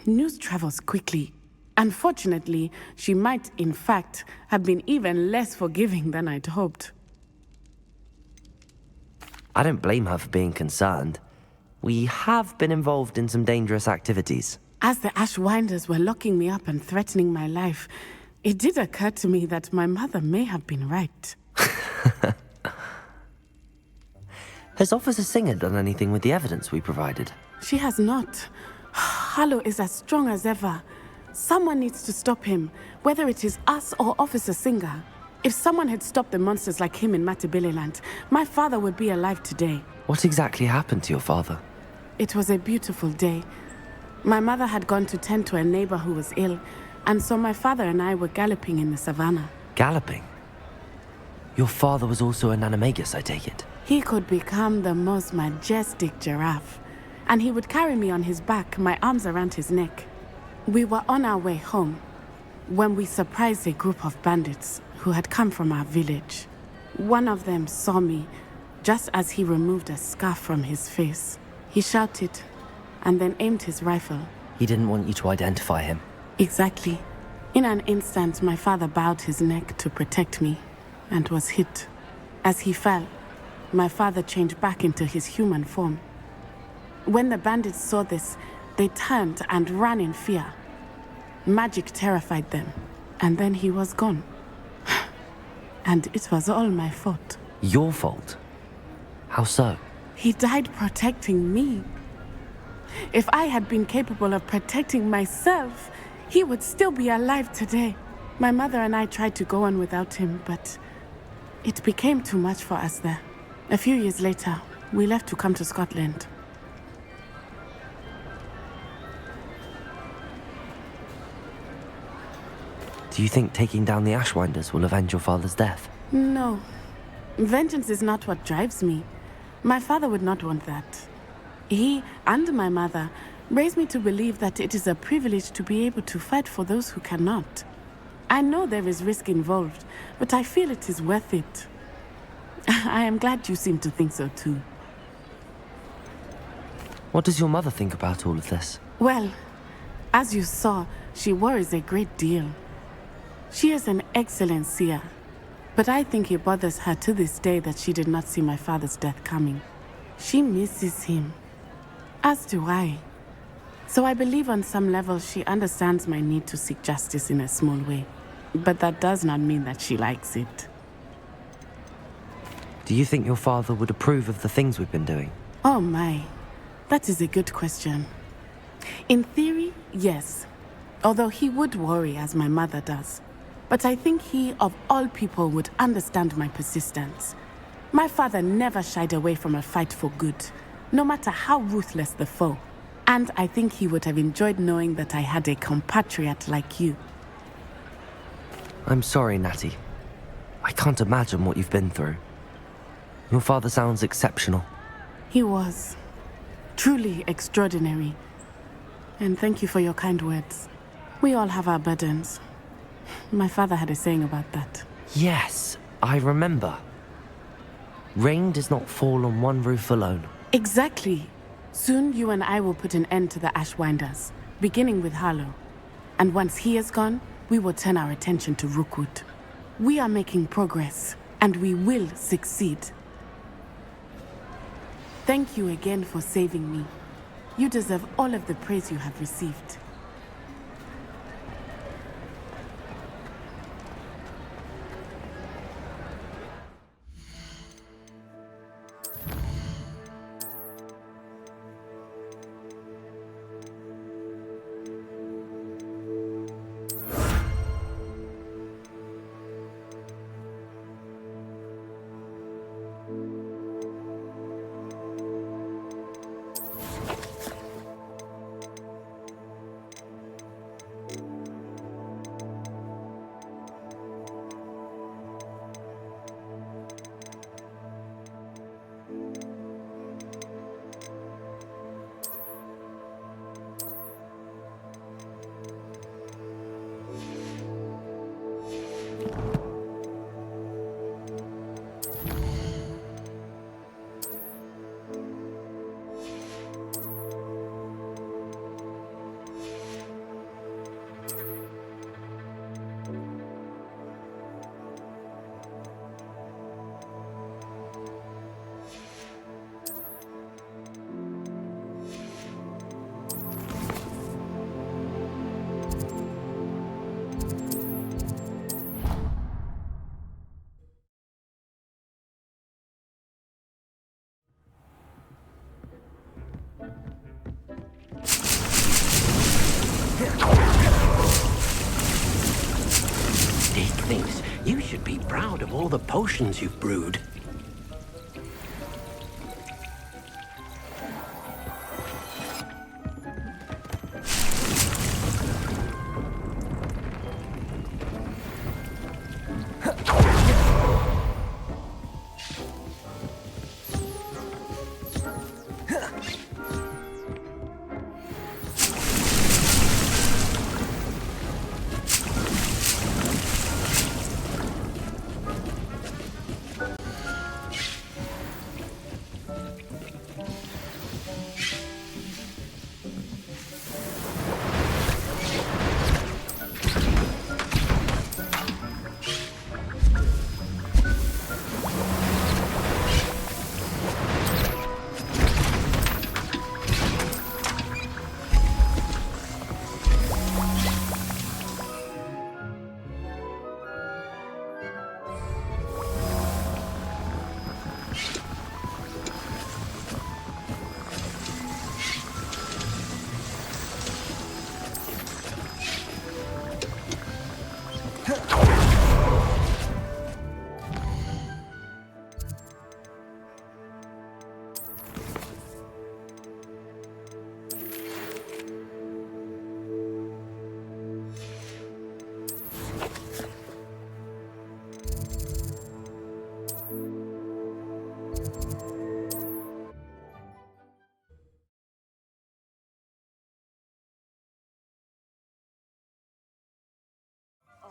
news travels quickly. Unfortunately, she might, in fact, have been even less forgiving than I'd hoped. I don't blame her for being concerned. We have been involved in some dangerous activities. As the Ashwinders were locking me up and threatening my life, it did occur to me that my mother may have been right. Has Officer Singer done anything with the evidence we provided? She has not. Harlow is as strong as ever. Someone needs to stop him, whether it is us or Officer Singer. If someone had stopped the monsters like him in Matabeleland, my father would be alive today. What exactly happened to your father? It was a beautiful day. My mother had gone to tend to a neighbor who was ill, and so my father and I were galloping in the savannah. Galloping? Your father was also an animagus, I take it? He could become the most majestic giraffe, and he would carry me on his back, my arms around his neck. We were on our way home when we surprised a group of bandits who had come from our village. One of them saw me just as he removed a scarf from his face. He shouted and then aimed his rifle. He didn't want you to identify him. Exactly. In an instant, my father bowed his neck to protect me and was hit. As he fell, my father changed back into his human form. When the bandits saw this, they turned and ran in fear. Magic terrified them, and then he was gone. And it was all my fault. Your fault? How so? He died protecting me. If I had been capable of protecting myself, he would still be alive today. My mother and I tried to go on without him, but it became too much for us there. A few years later, we left to come to Scotland. Do you think taking down the Ashwinders will avenge your father's death? No. Vengeance is not what drives me. My father would not want that. He and my mother raised me to believe that it is a privilege to be able to fight for those who cannot. I know there is risk involved, but I feel it is worth it. I am glad you seem to think so too. What does your mother think about all of this? Well, as you saw, she worries a great deal. She is an excellent seer, but I think it bothers her to this day that she did not see my father's death coming. She misses him, as do I. So I believe on some level she understands my need to seek justice in a small way, but that does not mean that she likes it. Do you think your father would approve of the things we've been doing? Oh my, that is a good question. In theory, yes, although he would worry as my mother does. But I think he, of all people, would understand my persistence. My father never shied away from a fight for good, no matter how ruthless the foe. And I think he would have enjoyed knowing that I had a compatriot like you. I'm sorry, Natty. I can't imagine what you've been through. Your father sounds exceptional. He was. Truly extraordinary. And thank you for your kind words. We all have our burdens. My father had a saying about that. Yes, I remember. Rain does not fall on one roof alone. Exactly. Soon you and I will put an end to the Ashwinders, beginning with Harlow. And once he is gone, we will turn our attention to Rookwood. We are making progress, and we will succeed. Thank you again for saving me. You deserve all of the praise you have received. thinks you should be proud of all the potions you've brewed.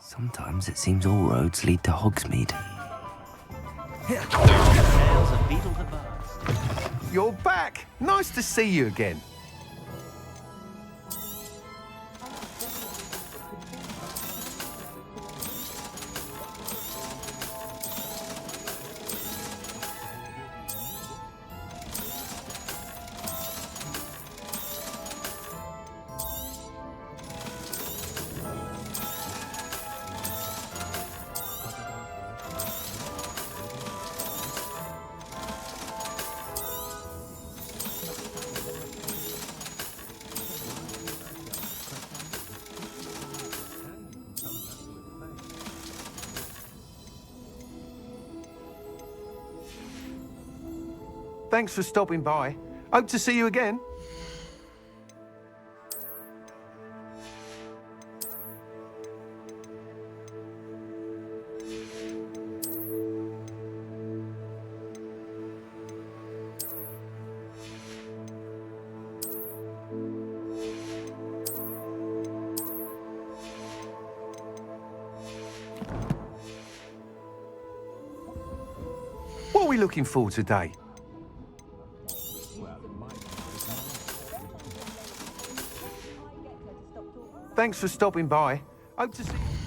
Sometimes it seems all roads lead to Hogsmeade. You're back! Nice to see you again. Thanks for stopping by. Hope to see you again. What are we looking for today? Thanks for stopping by. Hope to see you.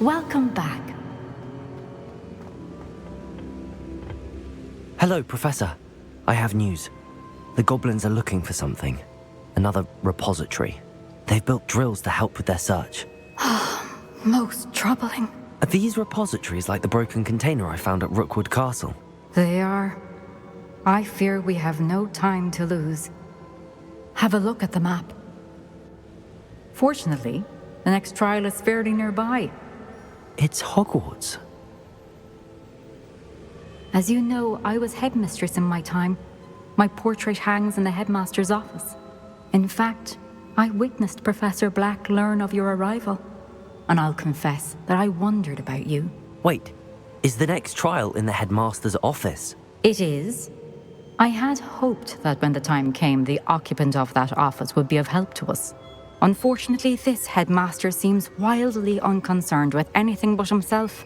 Welcome back. Hello, Professor. I have news. The goblins are looking for something. Another repository. They've built drills to help with their search. Most troubling. Are these repositories like the broken container I found at Rookwood Castle? They are. I fear we have no time to lose. Have a look at the map. Fortunately, the next trial is fairly nearby. It's Hogwarts. As you know, I was headmistress in my time. My portrait hangs in the headmaster's office. In fact, I witnessed Professor Black learn of your arrival. And I'll confess that I wondered about you. Wait, is the next trial in the headmaster's office? It is. I had hoped that when the time came, the occupant of that office would be of help to us. Unfortunately, this headmaster seems wildly unconcerned with anything but himself.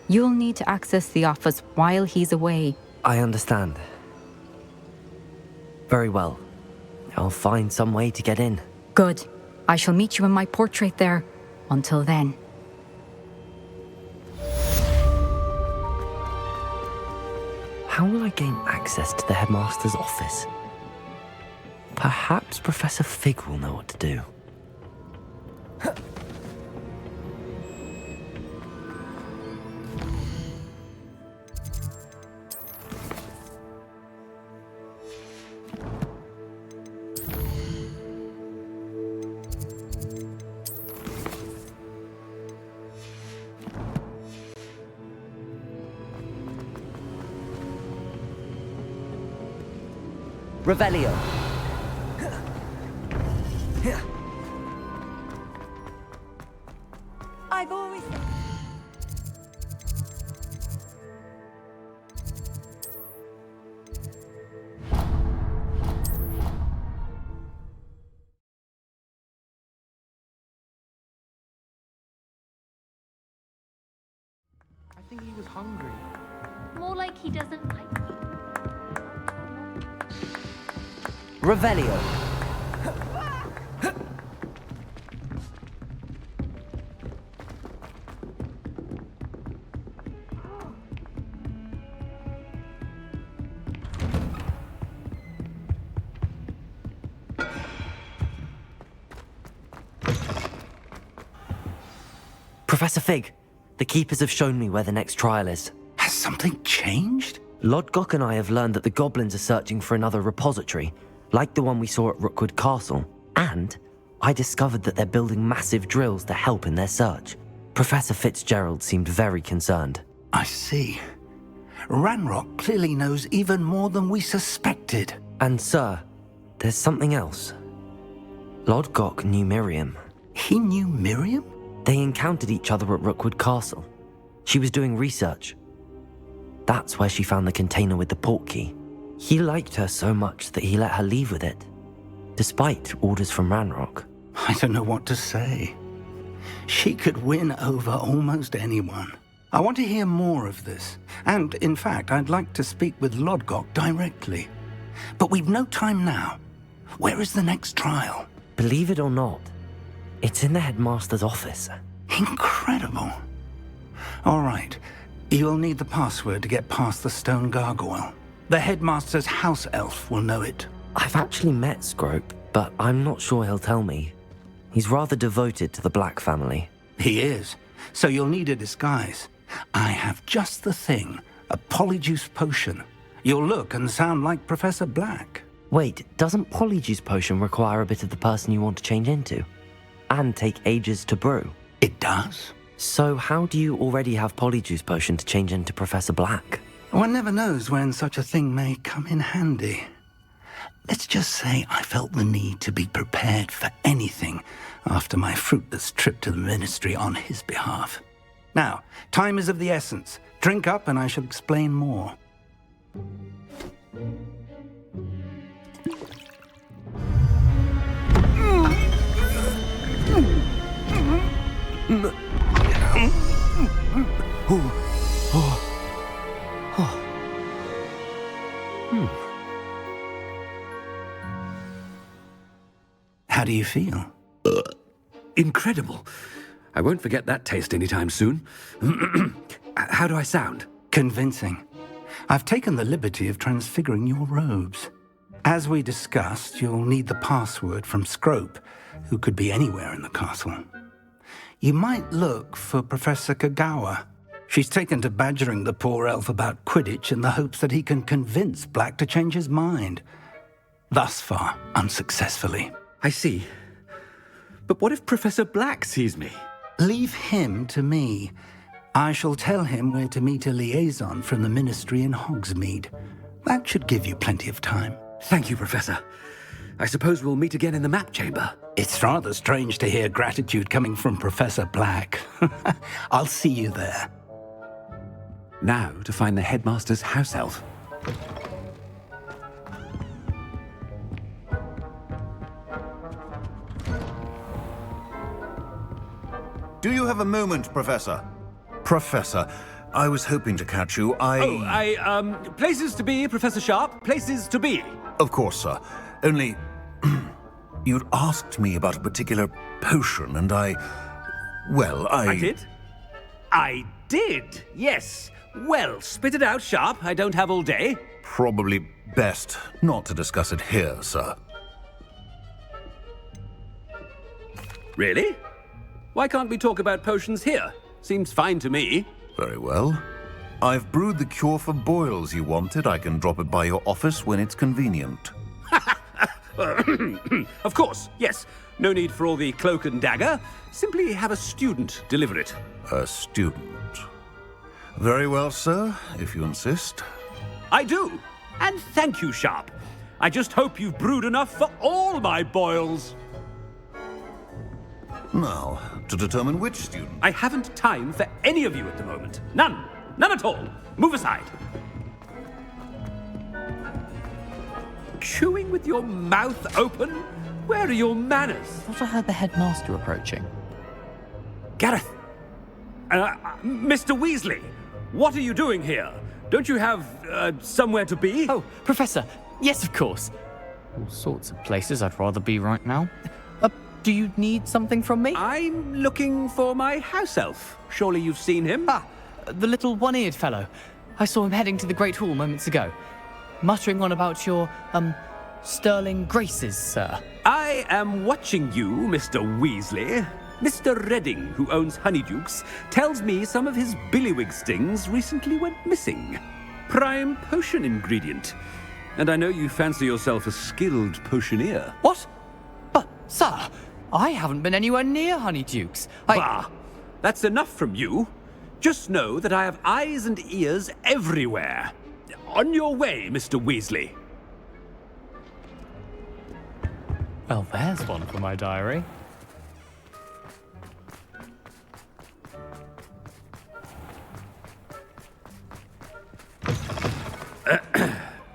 You'll need to access the office while he's away. I understand. Very well. I'll find some way to get in. Good. I shall meet you in my portrait there. Until then. How will I gain access to the headmaster's office? Perhaps Professor Fig will know what to do. Revelio. I've always... I think he was hungry. More like he doesn't like me. Revelio. Professor Fig, the Keepers have shown me where the next trial is. Has something changed? Lodgok and I have learned that the goblins are searching for another repository, like the one we saw at Rookwood Castle. And I discovered that they're building massive drills to help in their search. Professor Fitzgerald seemed very concerned. I see. Ranrock clearly knows even more than we suspected. And sir, there's something else. Lodgok knew Miriam. He knew Miriam? They encountered each other at Rookwood Castle. She was doing research. That's where she found the container with the portkey. He liked her so much that he let her leave with it, despite orders from Ranrock. I don't know what to say. She could win over almost anyone. I want to hear more of this. And, in fact, I'd like to speak with Lodgok directly. But we've no time now. Where is the next trial? Believe it or not, it's in the headmaster's office. Incredible. All right. You'll need the password to get past the stone gargoyle. The headmaster's house elf will know it. I've actually met Scrope, but I'm not sure he'll tell me. He's rather devoted to the Black family. He is. So you'll need a disguise. I have just the thing. A polyjuice potion. You'll look and sound like Professor Black. Wait, doesn't Polyjuice Potion require a bit of the person you want to change into? And take ages to brew? It does. So how do you already have Polyjuice Potion to change into Professor Black? One never knows when such a thing may come in handy. Let's just say I felt the need to be prepared for anything after my fruitless trip to the ministry on his behalf. Now, time is of the essence. Drink up and I shall explain more. do you feel? Incredible. I won't forget that taste anytime soon. How do I sound? Convincing. I've taken the liberty of transfiguring your robes. As we discussed, you'll need the password from Scrope, who could be anywhere in the castle. You might look for Professor Kagawa. She's taken to badgering the poor elf about Quidditch in the hopes that he can convince Black to change his mind. Thus far, unsuccessfully. I see. But what if Professor Black sees me? Leave him to me. I shall tell him where to meet a liaison from the Ministry in Hogsmeade. That should give you plenty of time. Thank you, Professor. I suppose we'll meet again in the map chamber. It's rather strange to hear gratitude coming from Professor Black. I'll see you there. Now to find the headmaster's house elf. Do you have a moment, Professor? Professor, I was hoping to catch you. Places to be, Professor Sharp. Places to be. Of course, sir. Only... you'd asked me about a particular potion, and I did? I did, yes. Well, spit it out, Sharp. I don't have all day. Probably best not to discuss it here, sir. Really? Why can't we talk about potions here? Seems fine to me. Very well. I've brewed the cure for boils you wanted. I can drop it by your office when it's convenient. Of course, yes. No need for all the cloak and dagger. Simply have a student deliver it. A student? Very well, sir, if you insist. I do. And thank you, Sharp. I just hope you've brewed enough for all my boils. Now, to determine which student... I haven't time for any of you at the moment. None. None at all. Move aside. Chewing with your mouth open? Where are your manners? I thought I heard the headmaster approaching. Gareth! Mr. Weasley! What are you doing here? Don't you have, somewhere to be? Oh, Professor! Yes, of course! All sorts of places I'd rather be right now. Do you need something from me? I'm looking for my house elf. Surely you've seen him? Ah, the little one-eared fellow. I saw him heading to the Great Hall moments ago. Muttering on about your, sterling graces, sir. I am watching you, Mr. Weasley. Mr. Redding, who owns Honeydukes, tells me some of his billywig stings recently went missing. Prime potion ingredient. And I know you fancy yourself a skilled potioneer. What? But, sir, I haven't been anywhere near Honeydukes. Bah! That's enough from you. Just know that I have eyes and ears everywhere. On your way, Mr. Weasley. Well, there's one for my diary.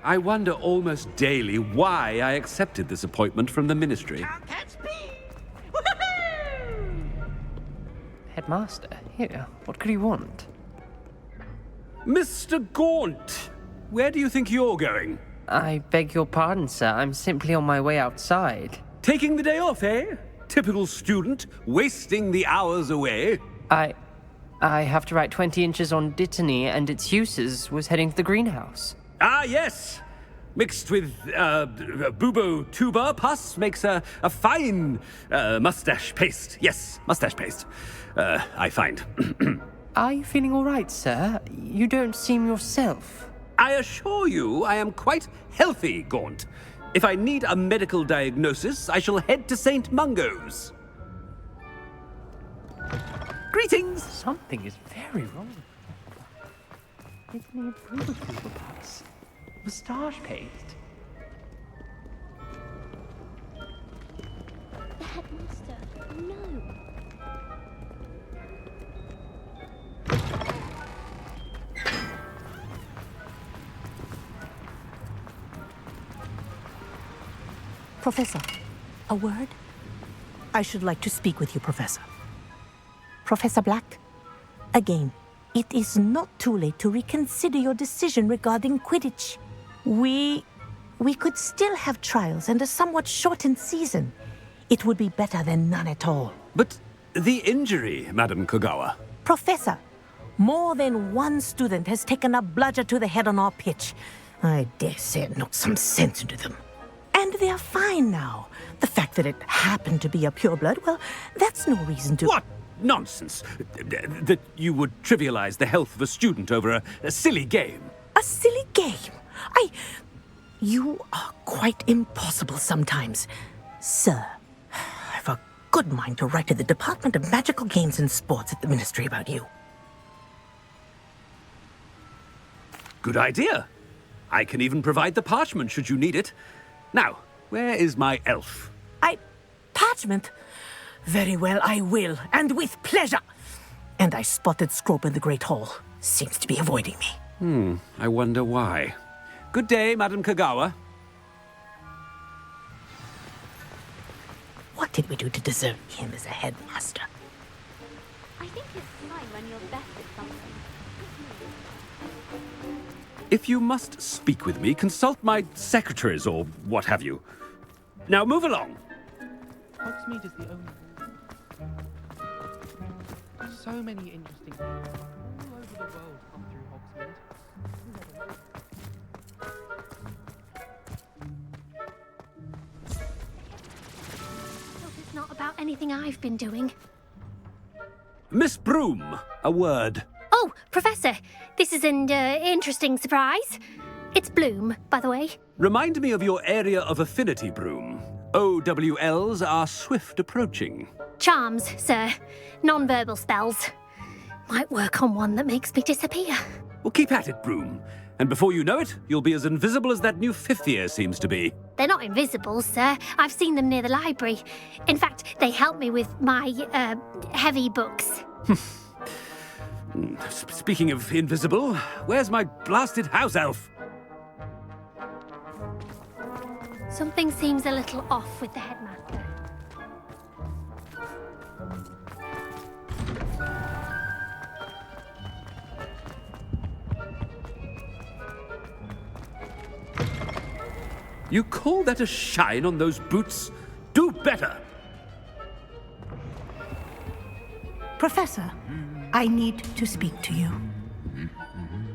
I wonder almost daily why I accepted this appointment from the Ministry. Headmaster, here, what could he want? Mr. Gaunt! Where do you think you're going? I beg your pardon, sir. I'm simply on my way outside. Taking the day off, eh? Typical student, wasting the hours away. I have to write 20 inches on Dittany and its uses. Was heading to the greenhouse. Ah, yes! Mixed with, bubo tuber pus makes a fine, mustache paste. Yes, mustache paste. I find. Are you feeling all right, sir? You don't seem yourself. I assure you I am quite healthy, Gaunt. If I need a medical diagnosis, I shall head to St. Mungo's. Greetings! Something is very wrong. It's me a tuber pus. Moustache paste. The headmaster, no. Professor, a word? I should like to speak with you, Professor. Professor Black, again, it is not too late to reconsider your decision regarding Quidditch. We could still have trials and a somewhat shortened season. it would be better than none at all. But the injury, Madam Kogawa. Professor, more than one student has taken a bludger to the head on our pitch. I dare say it knocked some sense into them. And they're fine now. The fact that it happened to be a pureblood, well, that's no reason to... What nonsense! That you would trivialize the health of a student over a silly game. A silly game? You are quite impossible sometimes. Sir, I've a good mind to write to the Department of Magical Games and Sports at the Ministry about you. Good idea. I can even provide the parchment should you need it. Now, where is my elf? Parchment? Very well, I will, and with pleasure. And I spotted Scrope in the Great Hall. Seems to be avoiding me. I wonder why. Good day, Madam Kogawa. What did we do to deserve him as a headmaster? I think it's fine when you're best at something. If you must speak with me, consult my secretaries or what have you. Now move along. Hogsmeade is the only... So many interesting people all over the world come through Hogsmeade. Hope it's not about anything I've been doing. Miss Broom, a word. Oh, Professor, this is an interesting surprise. It's Bloom, by the way. Remind me of your area of affinity, Broom. OWLs are swift approaching. Charms, sir. Non-verbal spells. Might work on one that makes me disappear. Well, keep at it, Broom. And before you know it, you'll be as invisible as that new fifth year seems to be. They're not invisible, sir. I've seen them near the library. In fact, they help me with my, heavy books. Speaking of invisible, where's my blasted house elf? Something seems a little off with the headmaster. You call that a shine on those boots? Do better! Professor, I need to speak to you.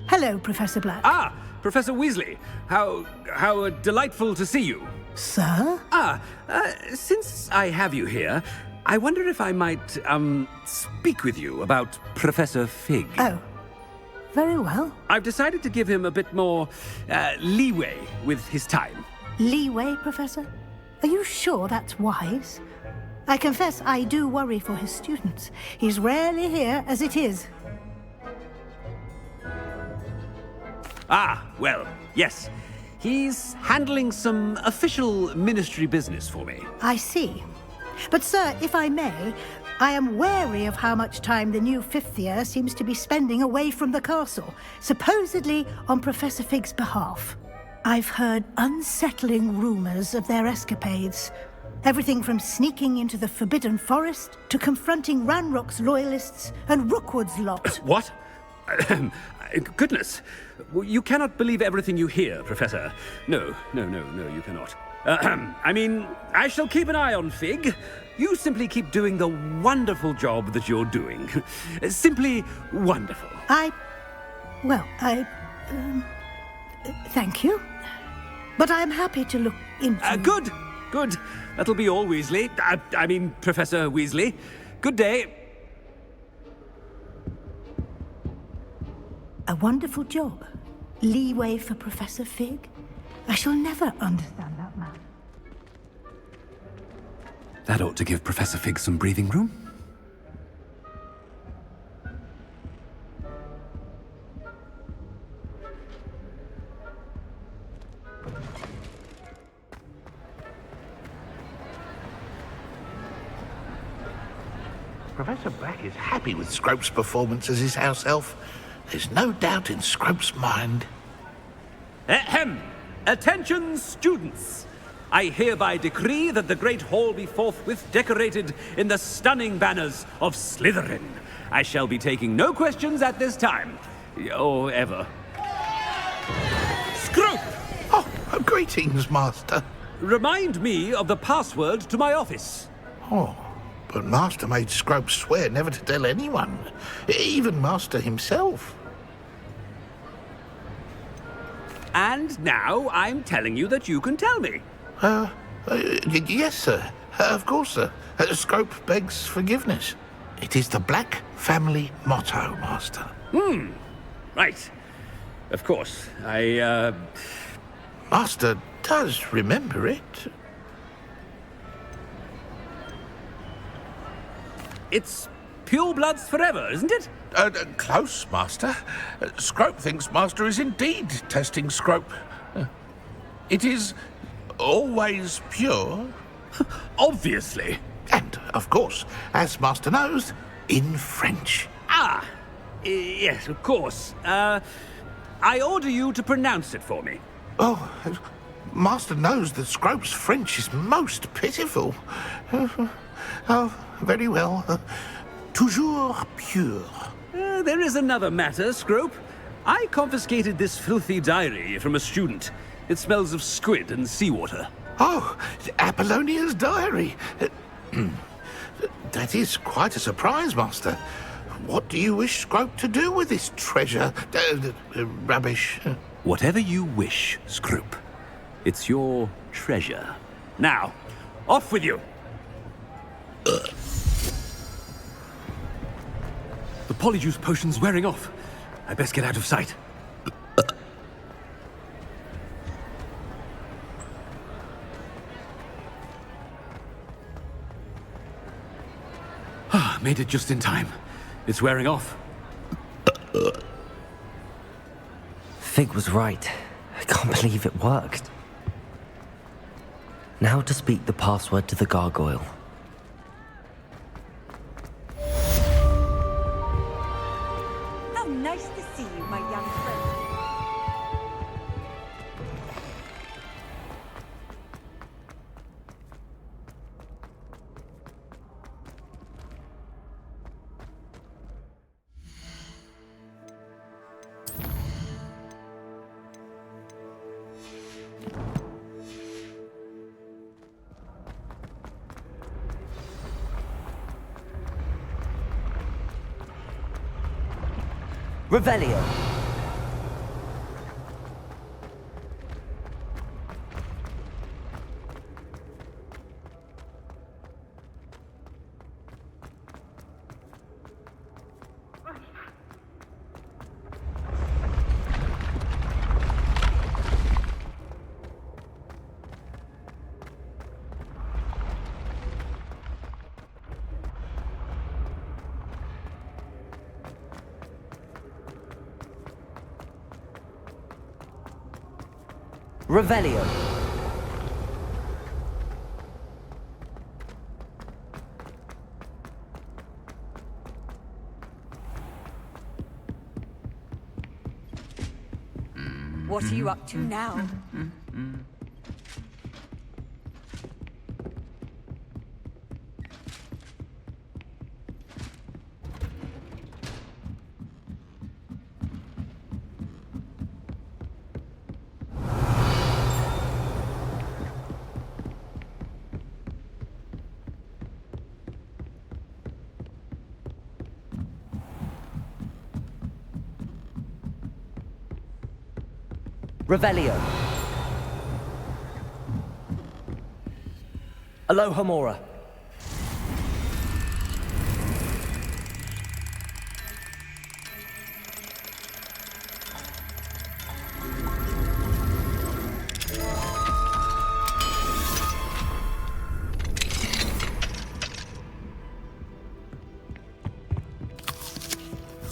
Hello, Professor Black. Ah, Professor Weasley. How delightful to see you. Sir? Since I have you here, I wonder if I might, speak with you about Professor Fig. Oh, very well. I've decided to give him a bit more, leeway with his time. Leeway, Professor? Are you sure that's wise? I confess I do worry for his students. He's rarely here as it is. Ah, well, yes. He's handling some official ministry business for me. I see. But, sir, if I may, I am wary of how much time the new fifth year seems to be spending away from the castle, supposedly on Professor Fig's behalf. I've heard unsettling rumors of their escapades. Everything from sneaking into the Forbidden Forest to confronting Ranrock's loyalists and Rookwood's lot. What? Goodness. You cannot believe everything you hear, Professor. No, you cannot. I mean, I shall keep an eye on Fig. You simply keep doing the wonderful job that you're doing. Simply wonderful. Thank you. But I'm happy to look into... Good. That'll be all, Weasley. I mean, Professor Weasley. Good day. A wonderful job. Leeway for Professor Fig. I shall never understand that man. That ought to give Professor Fig some breathing room. Professor Black is happy with Scrope's performance as his house elf. There's no doubt in Scrope's mind. Ahem! Attention, students! I hereby decree that the Great Hall be forthwith decorated in the stunning banners of Slytherin. I shall be taking no questions at this time. Or ever. Scrope! Oh, greetings, Master. Remind me of the password to my office. Oh, but Master made Scrope swear never to tell anyone, even Master himself. And now I'm telling you that you can tell me. Yes, sir. Of course, sir. Scrope begs forgiveness. It is the Black family motto, Master. Right. Of course. Master does remember it. It's pure bloods forever, isn't it? Close, Master. Scrope thinks Master is indeed testing Scrope. It is always pure. Obviously. And, of course, as Master knows, in French. Yes, of course. I order you to pronounce it for me. Oh, Master knows that Scrope's French is most pitiful. Oh, very well. Toujours pure. There is another matter, Scrope. I confiscated this filthy diary from a student. It smells of squid and seawater. Oh, Apollonia's diary. That is quite a surprise, Master. What do you wish Scrope to do with this treasure? Rubbish. Whatever you wish, Scrope. It's your treasure. Now, off with you. The polyjuice potion's wearing off. I best get out of sight. Made it just in time. It's wearing off. Fig was right. I can't believe it worked. Now to speak the password to the gargoyle. How nice to see you, my young friend. Revelio. Revelio. What are you up to now? Revelio. Alohomora.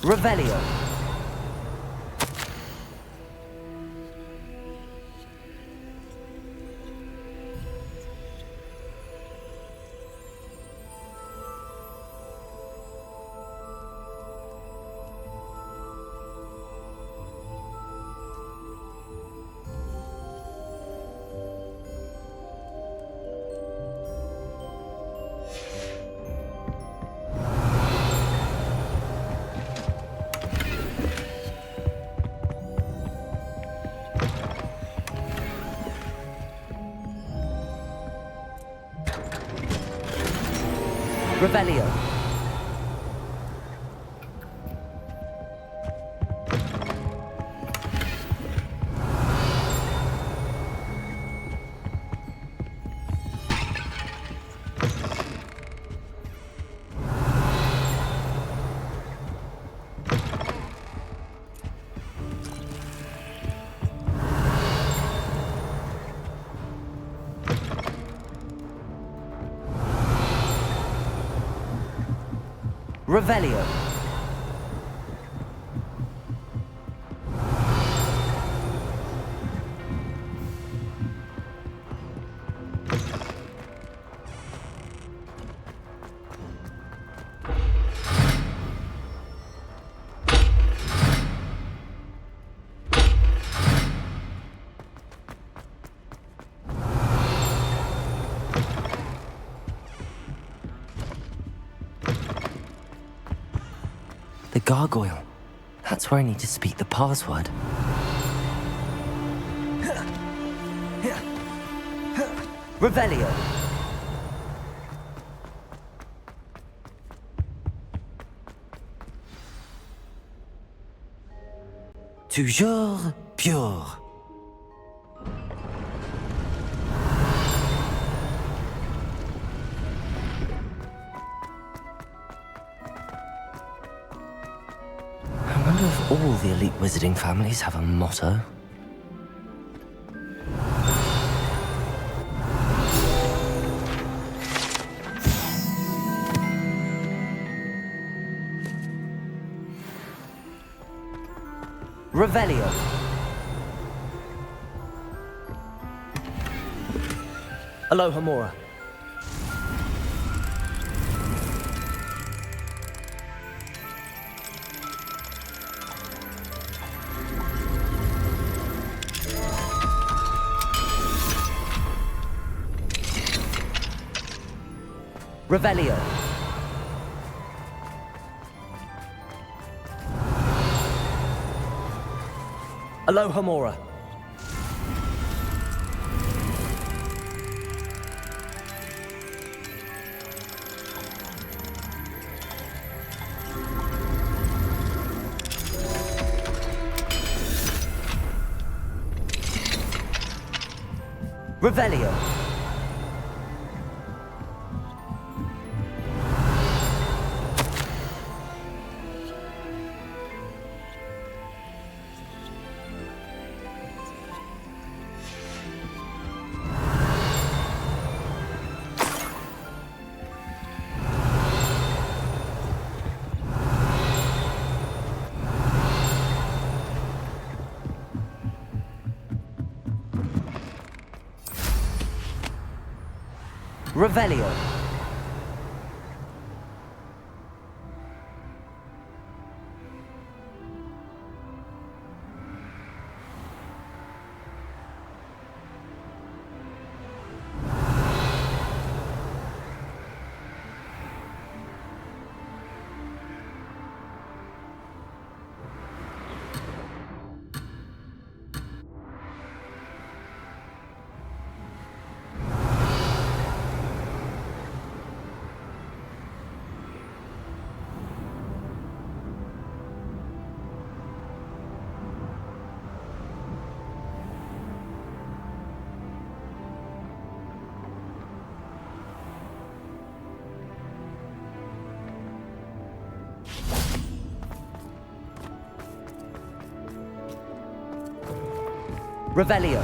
Revelio. Revelio. Revelio. The gargoyle. That's where I need to speak the password. Revelio. Toujours pure. I wonder if all the elite wizarding families have a motto. Revelio. Aloha Mora. Revelio. Aloha Mora. Revelio. Revelio. Revelio.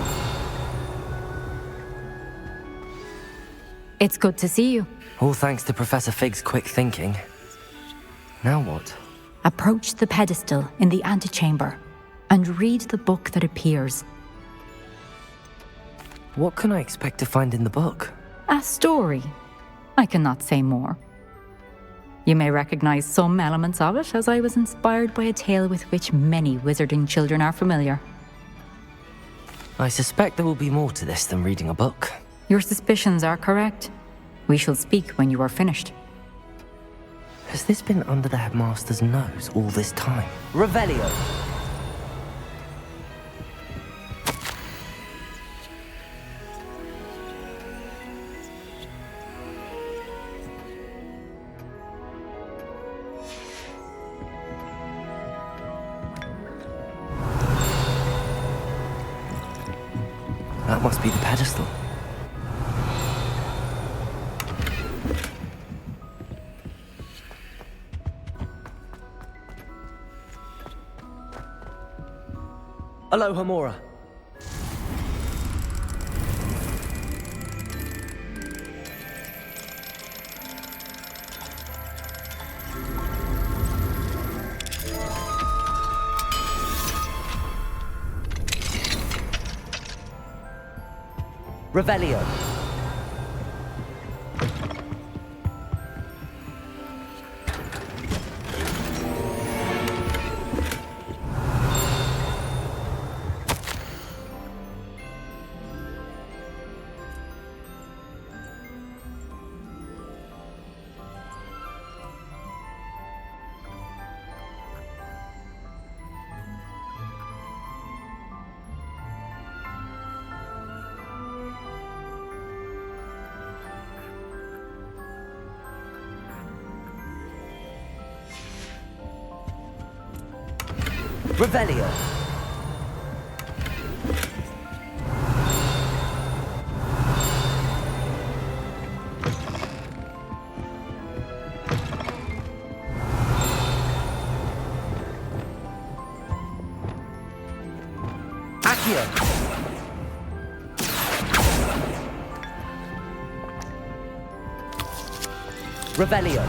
It's good to see you. All thanks to Professor Fig's quick thinking. Now what? Approach the pedestal in the antechamber and read the book that appears. What can I expect to find in the book? A story. I cannot say more. You may recognize some elements of it, as I was inspired by a tale with which many wizarding children are familiar. I suspect there will be more to this than reading a book. Your suspicions are correct. We shall speak when you are finished. Has this been under the headmaster's nose all this time? Revelio. must be the pedestal. Aloha, Mora. Revelio. Revelio. Accio. Revelio.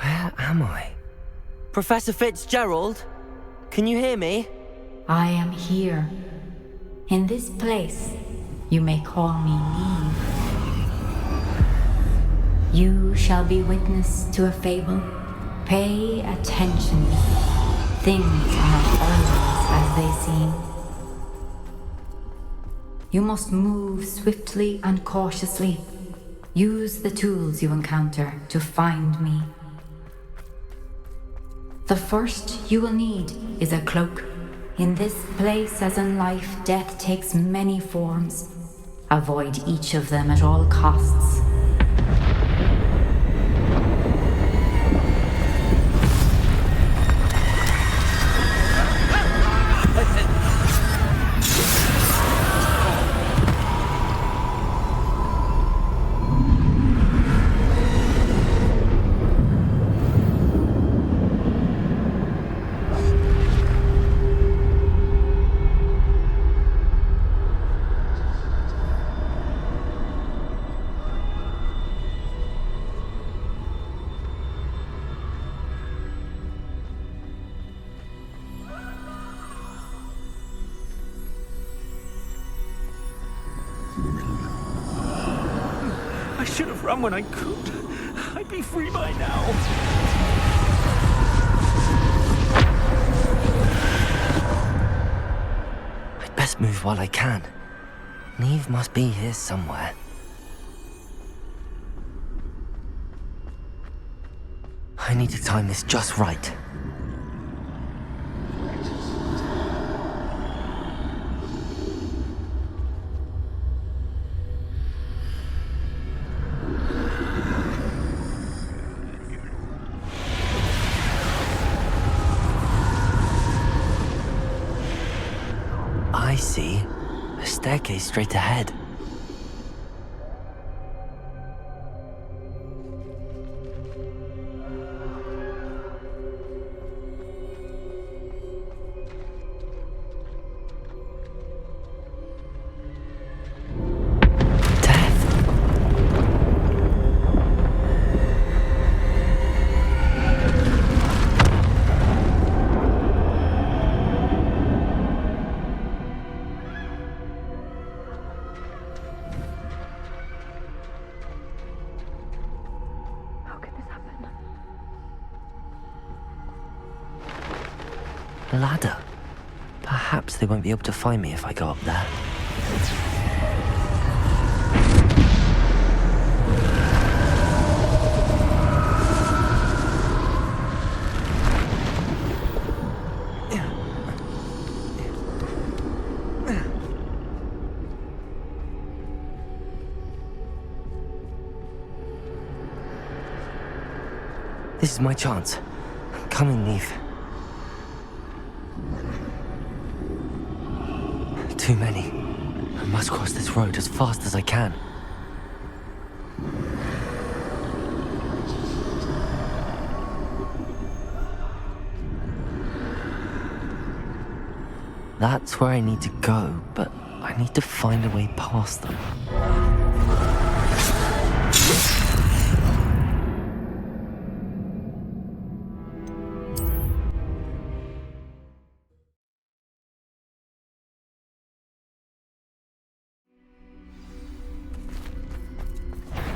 Where am I? Professor Fitzgerald? Can you hear me? I am here. In this place, you may call me Neve. You shall be witness to a fable. Pay attention. Things are not always as they seem. You must move swiftly and cautiously. Use the tools you encounter to find me. The first you will need is a cloak. In this place, as in life, death takes many forms. Avoid each of them at all costs. I should have run when I could. I'd be free by now. I'd best move while I can. Neve must be here somewhere. I need to time this just right. I see a staircase straight ahead. Perhaps they won't be able to find me if I go up there. This is my chance. Come and leave. Too many. I must cross this road as fast as I can. That's where I need to go, but I need to find a way past them.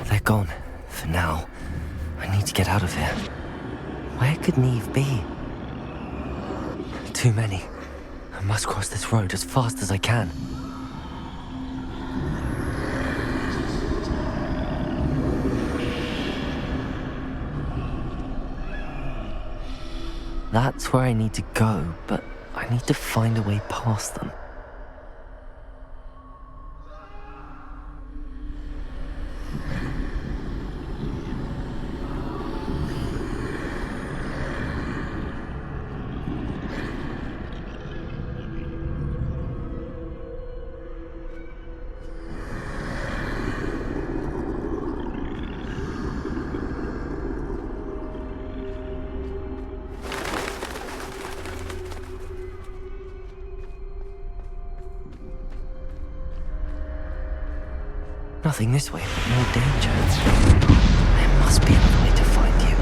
They're gone, for now. I need to get out of here. Where could Neve be? Too many. I must cross this road as fast as I can. That's where I need to go, but I need to find a way past them. Nothing this way, but more danger. There must be another way to find you.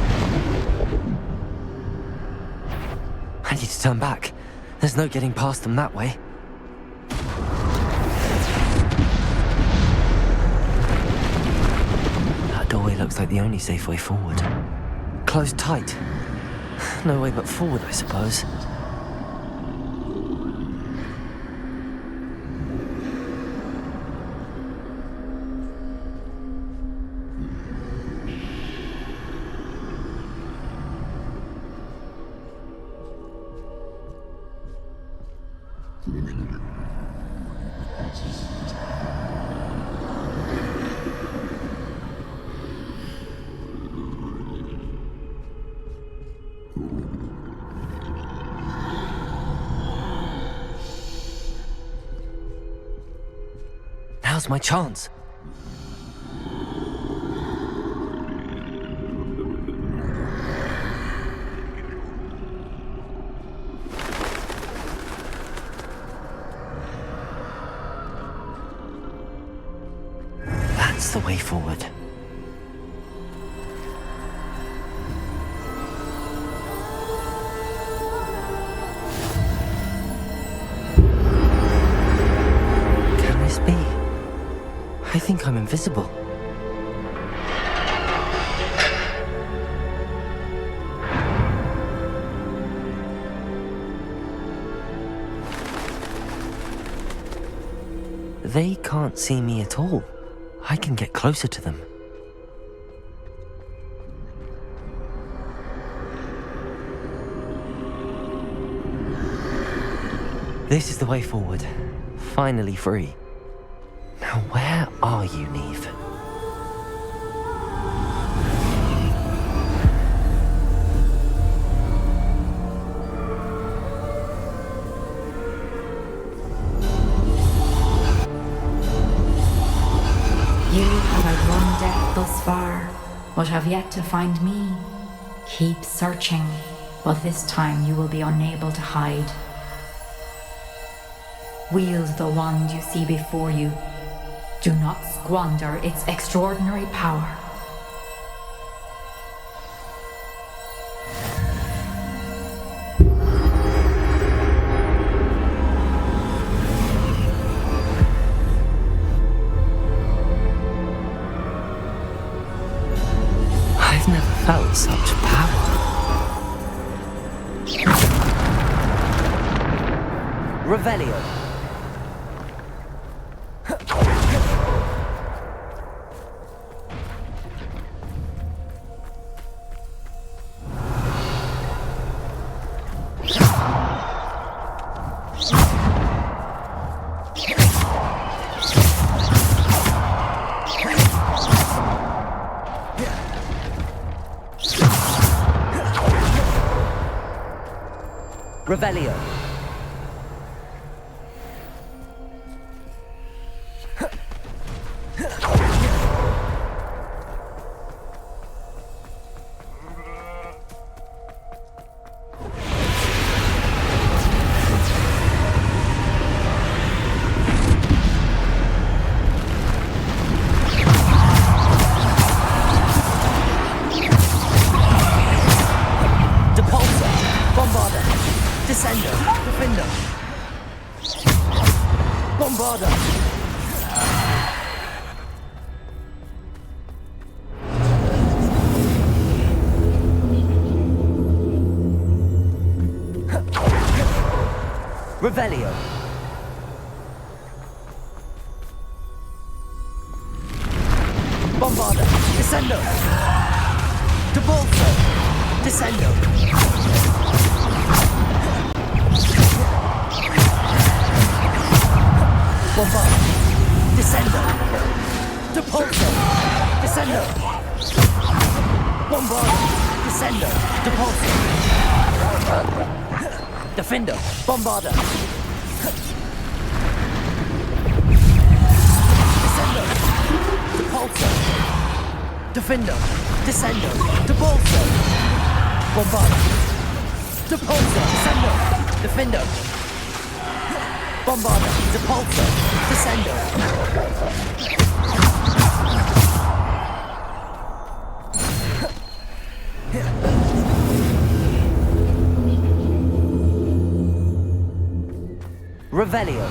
I need to turn back. There's no getting past them that way. That doorway looks like the only safe way forward. Closed tight. No way but forward, I suppose. Now's my chance. That's the way forward. Can this be? I think I'm invisible. They can't see me at all. I can get closer to them. This is the way forward. Finally free. Now where are you, Neve? You have outrun death thus far, but have yet to find me. Keep searching, but this time you will be unable to hide. Wield the wand you see before you. Do not squander its extraordinary power. I've never felt such power. Revelio. Revelio. Revelio. Bombarda. Descendo. Debolso. Descendo. Bombarda. Descendo. Debolso. Descendo. Bombarda. Descendo. Debolso. Defender, Bombarda. Descendo, Depulso. Defender, Descendo, Depulso. Bombarda. Depulso, Descendo, Defender. Bombarda, Depulso, Descendo. Revelio.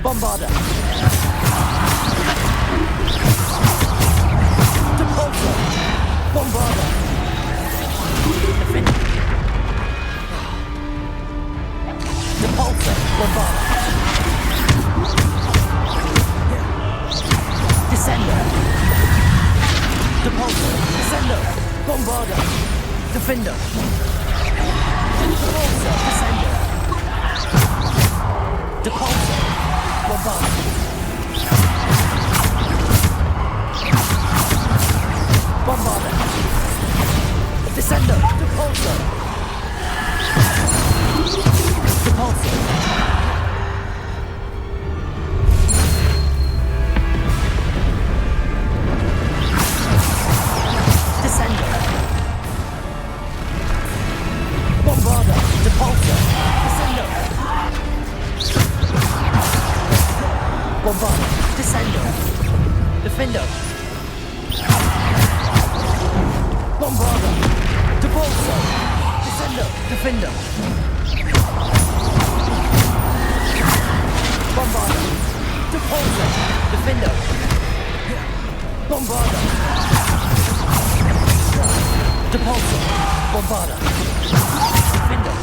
Bombarda. Depulso. Bombarda. Defender. Depulso. Bombarda. Descender. Depulso. Descender. Bombarda. Defender. Depulso. Descender. Depulso. Bombarda. Bombarda. Descendo. Depulso. Depulso. Descendo. Bombarda. Depulso. Descendo. Bombarda. Descendo. Defender. Bombarda. Depulso. Descendo. Defender. Bombarda. Depulso. Defender. Bombarda. Depulso. Bombarda. Defender.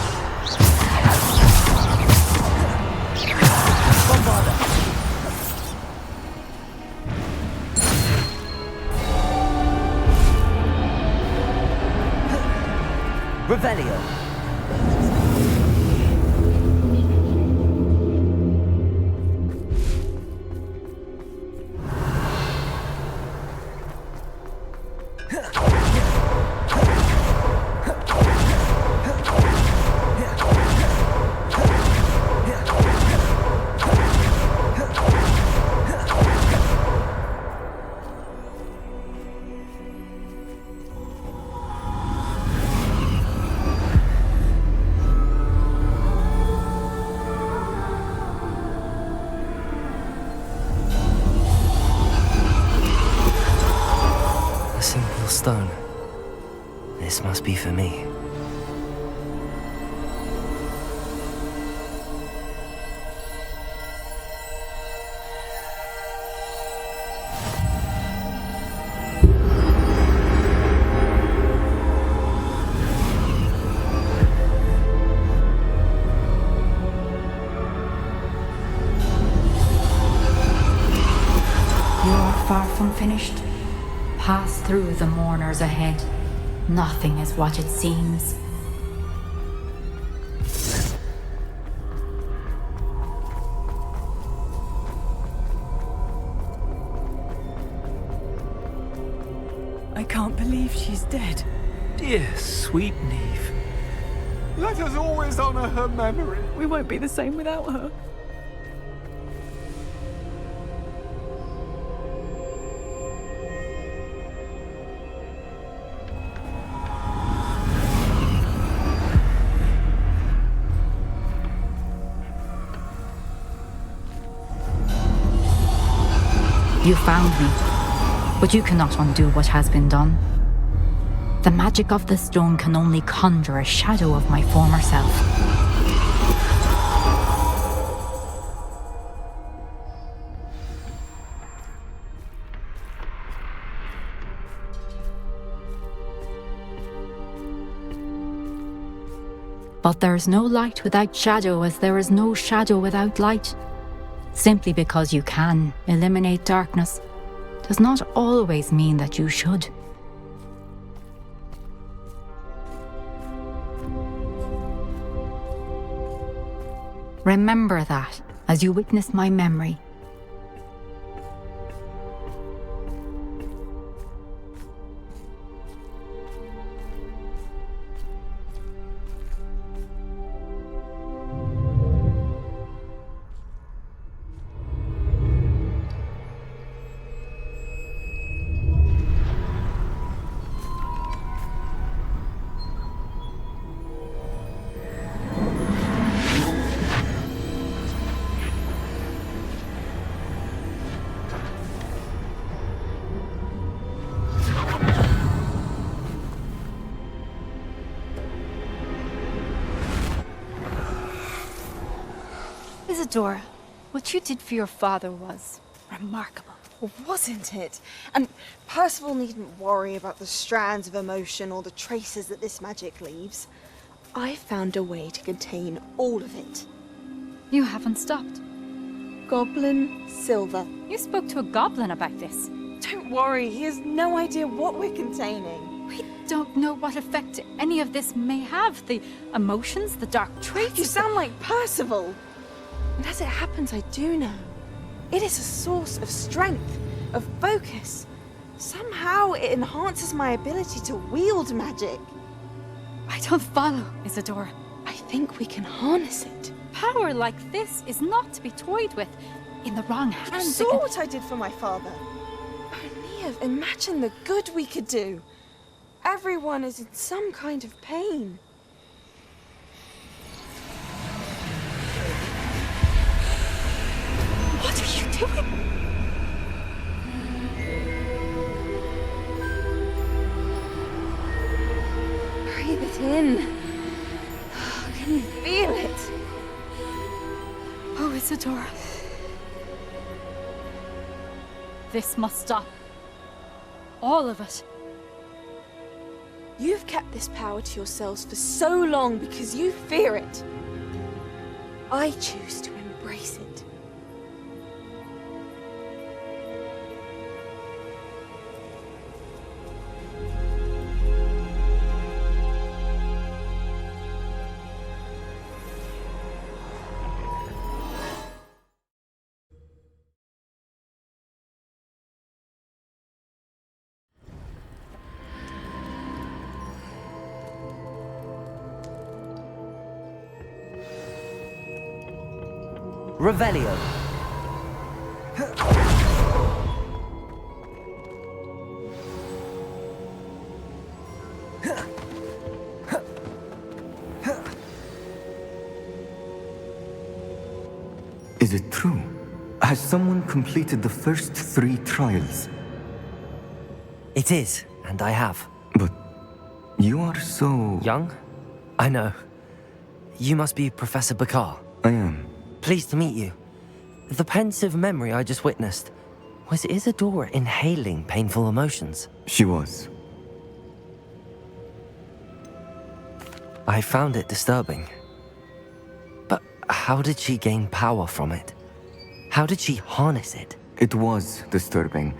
Bombarda. Revelio. be for me. Far from finished. Pass through the mourners ahead. Nothing is what it seems. I can't believe she's dead. Dear sweet Neve. Let us always honor her memory. We won't be the same without her. You found me, but you cannot undo what has been done. The magic of the stone can only conjure a shadow of my former self. But there's no light without shadow, as there is no shadow without light. Simply because you can eliminate darkness does not always mean that you should. Remember that as you witness my memory. Isadora, what you did for your father was remarkable. Well, wasn't it? And Percival needn't worry about the strands of emotion or the traces that this magic leaves. I found a way to contain all of it. You haven't stopped. Goblin Silver. You spoke to a goblin about this. Don't worry, he has no idea what we're containing. We don't know what effect any of this may have. The emotions, the dark traits. You sound like Percival. And as it happens, I do know. It is a source of strength, of focus. Somehow it enhances my ability to wield magic. I don't follow, Isadora. I think we can harness it. Power like this is not to be toyed with. In the wrong hands. You saw what I did for my father. Oh, Neve, imagine the good we could do. Everyone is in some kind of pain. What are you doing? Breathe it in. Can you feel it? Oh, Isadora. This must stop. All of it. You've kept this power to yourselves for so long because you fear it. I choose to embrace it. Revelio. Is it true? Has someone completed the first 3 trials? It is, and I have. But You are so... Young? I know. You must be Professor Bakar. I am. Pleased to meet you. The pensive memory I just witnessed, was Isadora inhaling painful emotions? She was. I found it disturbing. But how did she gain power from it? How did she harness it? It was disturbing.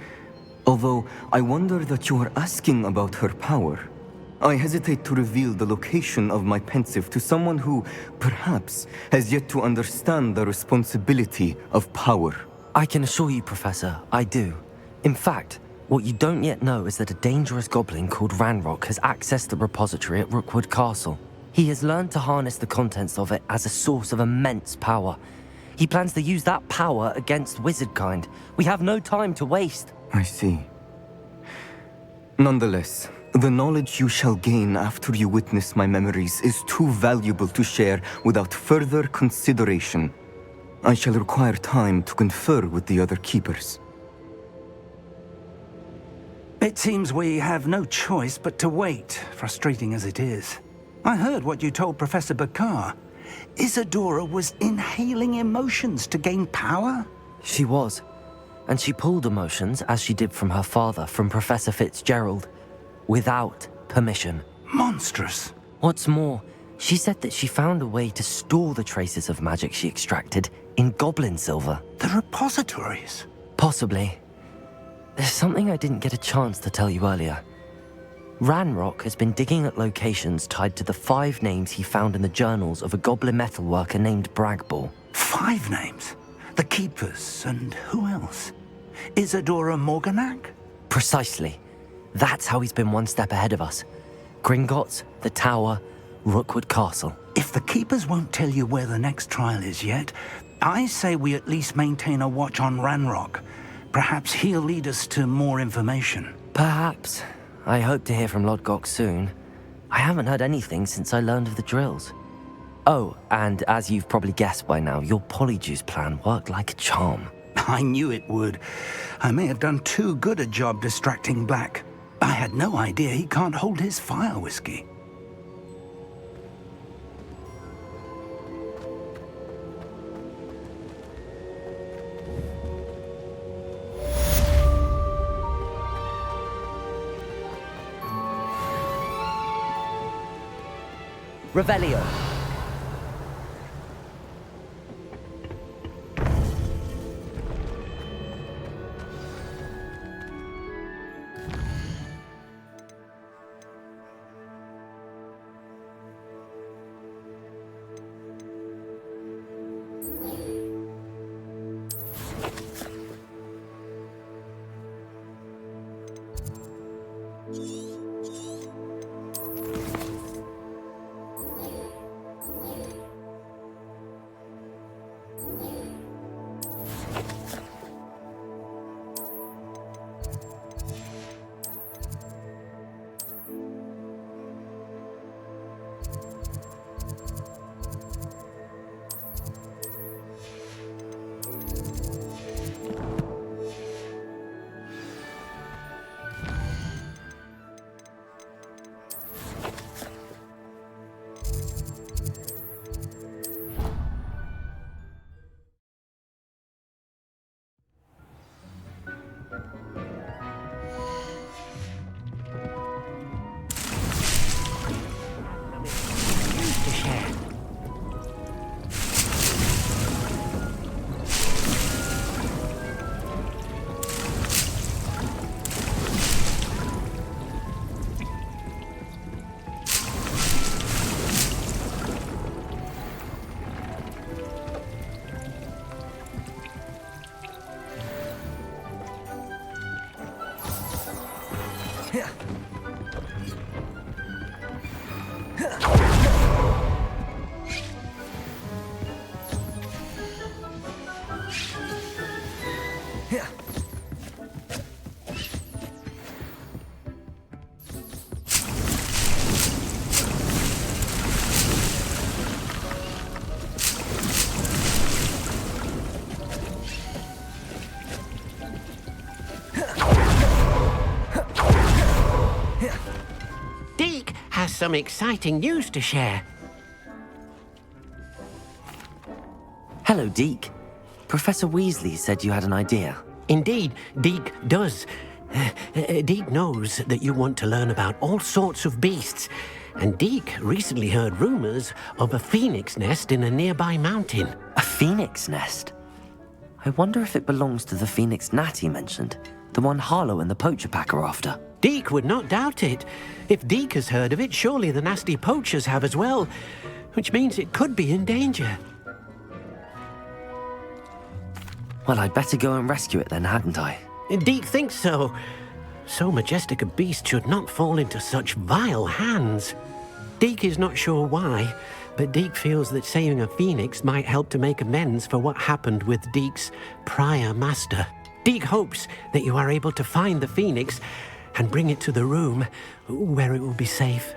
Although, I wonder that you are asking about her power. I hesitate to reveal the location of my pensive to someone who, perhaps, has yet to understand the responsibility of power. I can assure you, Professor, I do. In fact, what you don't yet know is that a dangerous goblin called Ranrock has accessed the repository at Rookwood Castle. He has learned to harness the contents of it as a source of immense power. He plans to use that power against wizardkind. We have no time to waste. I see. Nonetheless, the knowledge you shall gain after you witness my memories is too valuable to share without further consideration. I shall require time to confer with the other keepers. It seems we have no choice but to wait, frustrating as it is. I heard what you told Professor Bakar. Isadora was inhaling emotions to gain power? She was. And she pulled emotions, as she did from her father, from Professor Fitzgerald, without permission. Monstrous. What's more, she said that she found a way to store the traces of magic she extracted in goblin silver. The repositories? Possibly. There's something I didn't get a chance to tell you earlier. Ranrock has been digging at locations tied to the 5 names he found in the journals of a goblin metalworker named Bragball. 5 names? The Keepers, and who else? Isadora Morganac? Precisely. That's how he's been one step ahead of us. Gringotts, the Tower, Rookwood Castle. If the Keepers won't tell you where the next trial is yet, I say we at least maintain a watch on Ranrock. Perhaps he'll lead us to more information. Perhaps. I hope to hear from Lodgok soon. I haven't heard anything since I learned of the drills. Oh, and as you've probably guessed by now, your polyjuice plan worked like a charm. I knew it would. I may have done too good a job distracting Black. I had no idea he can't hold his fire whiskey. Revelio. some exciting news to share. Hello, Deke. Professor Weasley said you had an idea. Indeed, Deke does. Deke knows that you want to learn about all sorts of beasts, and Deke recently heard rumors of a phoenix nest in a nearby mountain. A phoenix nest? I wonder if it belongs to the phoenix gnat he mentioned, the one Harlow and the poacher pack are after. Deke would not doubt it. If Deke has heard of it, surely the nasty poachers have as well, which means it could be in danger. Well, I'd better go and rescue it then, hadn't I? Deke thinks so. So majestic a beast should not fall into such vile hands. Deke is not sure why, but Deke feels that saving a phoenix might help to make amends for what happened with Deke's prior master. Deke hopes that you are able to find the phoenix and bring it to the room where it will be safe.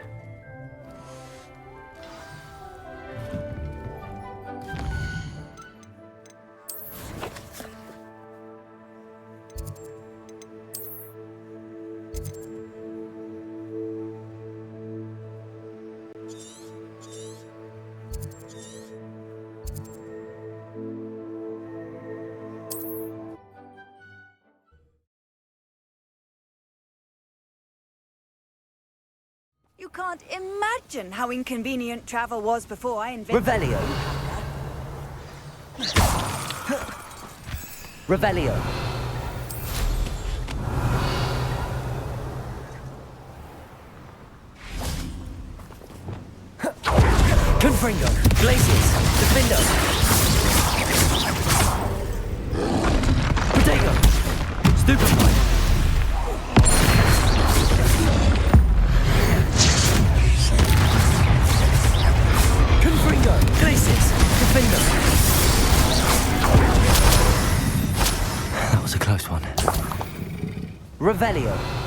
You can't imagine how inconvenient travel was before I invented... Revelio. Revelio. Confringo. Glacius. Defendo. Protego. Stupefy. Glacius! Defender! That was a close one. Revelio!